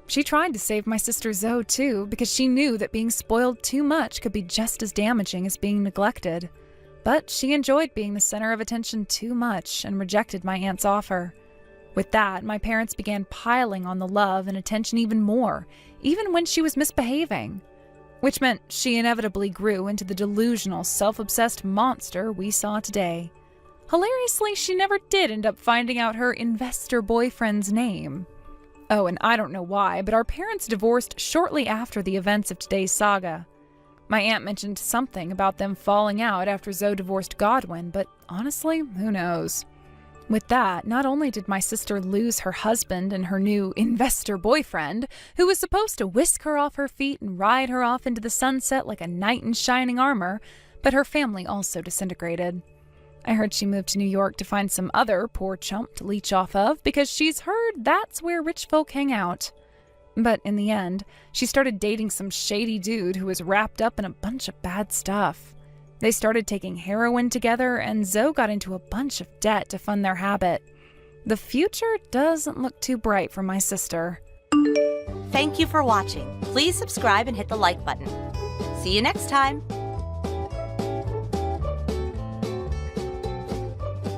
She tried to save my sister Zoe too, because she knew that being spoiled too much could be just as damaging as being neglected. But she enjoyed being the center of attention too much and rejected my aunt's offer. With that, my parents began piling on the love and attention even more, even when she was misbehaving. Which meant she inevitably grew into the delusional, self-obsessed monster we saw today. Hilariously, she never did end up finding out her investor boyfriend's name. Oh, and I don't know why, but our parents divorced shortly after the events of today's saga. My aunt mentioned something about them falling out after Zoe divorced Godwin, but honestly, who knows? With that, not only did my sister lose her husband and her new investor boyfriend, who was supposed to whisk her off her feet and ride her off into the sunset like a knight in shining armor, but her family also disintegrated. I heard she moved to New York to find some other poor chump to leech off of because she's heard that's where rich folk hang out. But in the end, she started dating some shady dude who was wrapped up in a bunch of bad stuff. They started taking heroin together, and Zoe got into a bunch of debt to fund their habit. The future doesn't look too bright for my sister. Thank you for watching. Please subscribe and hit the like button. See you next time.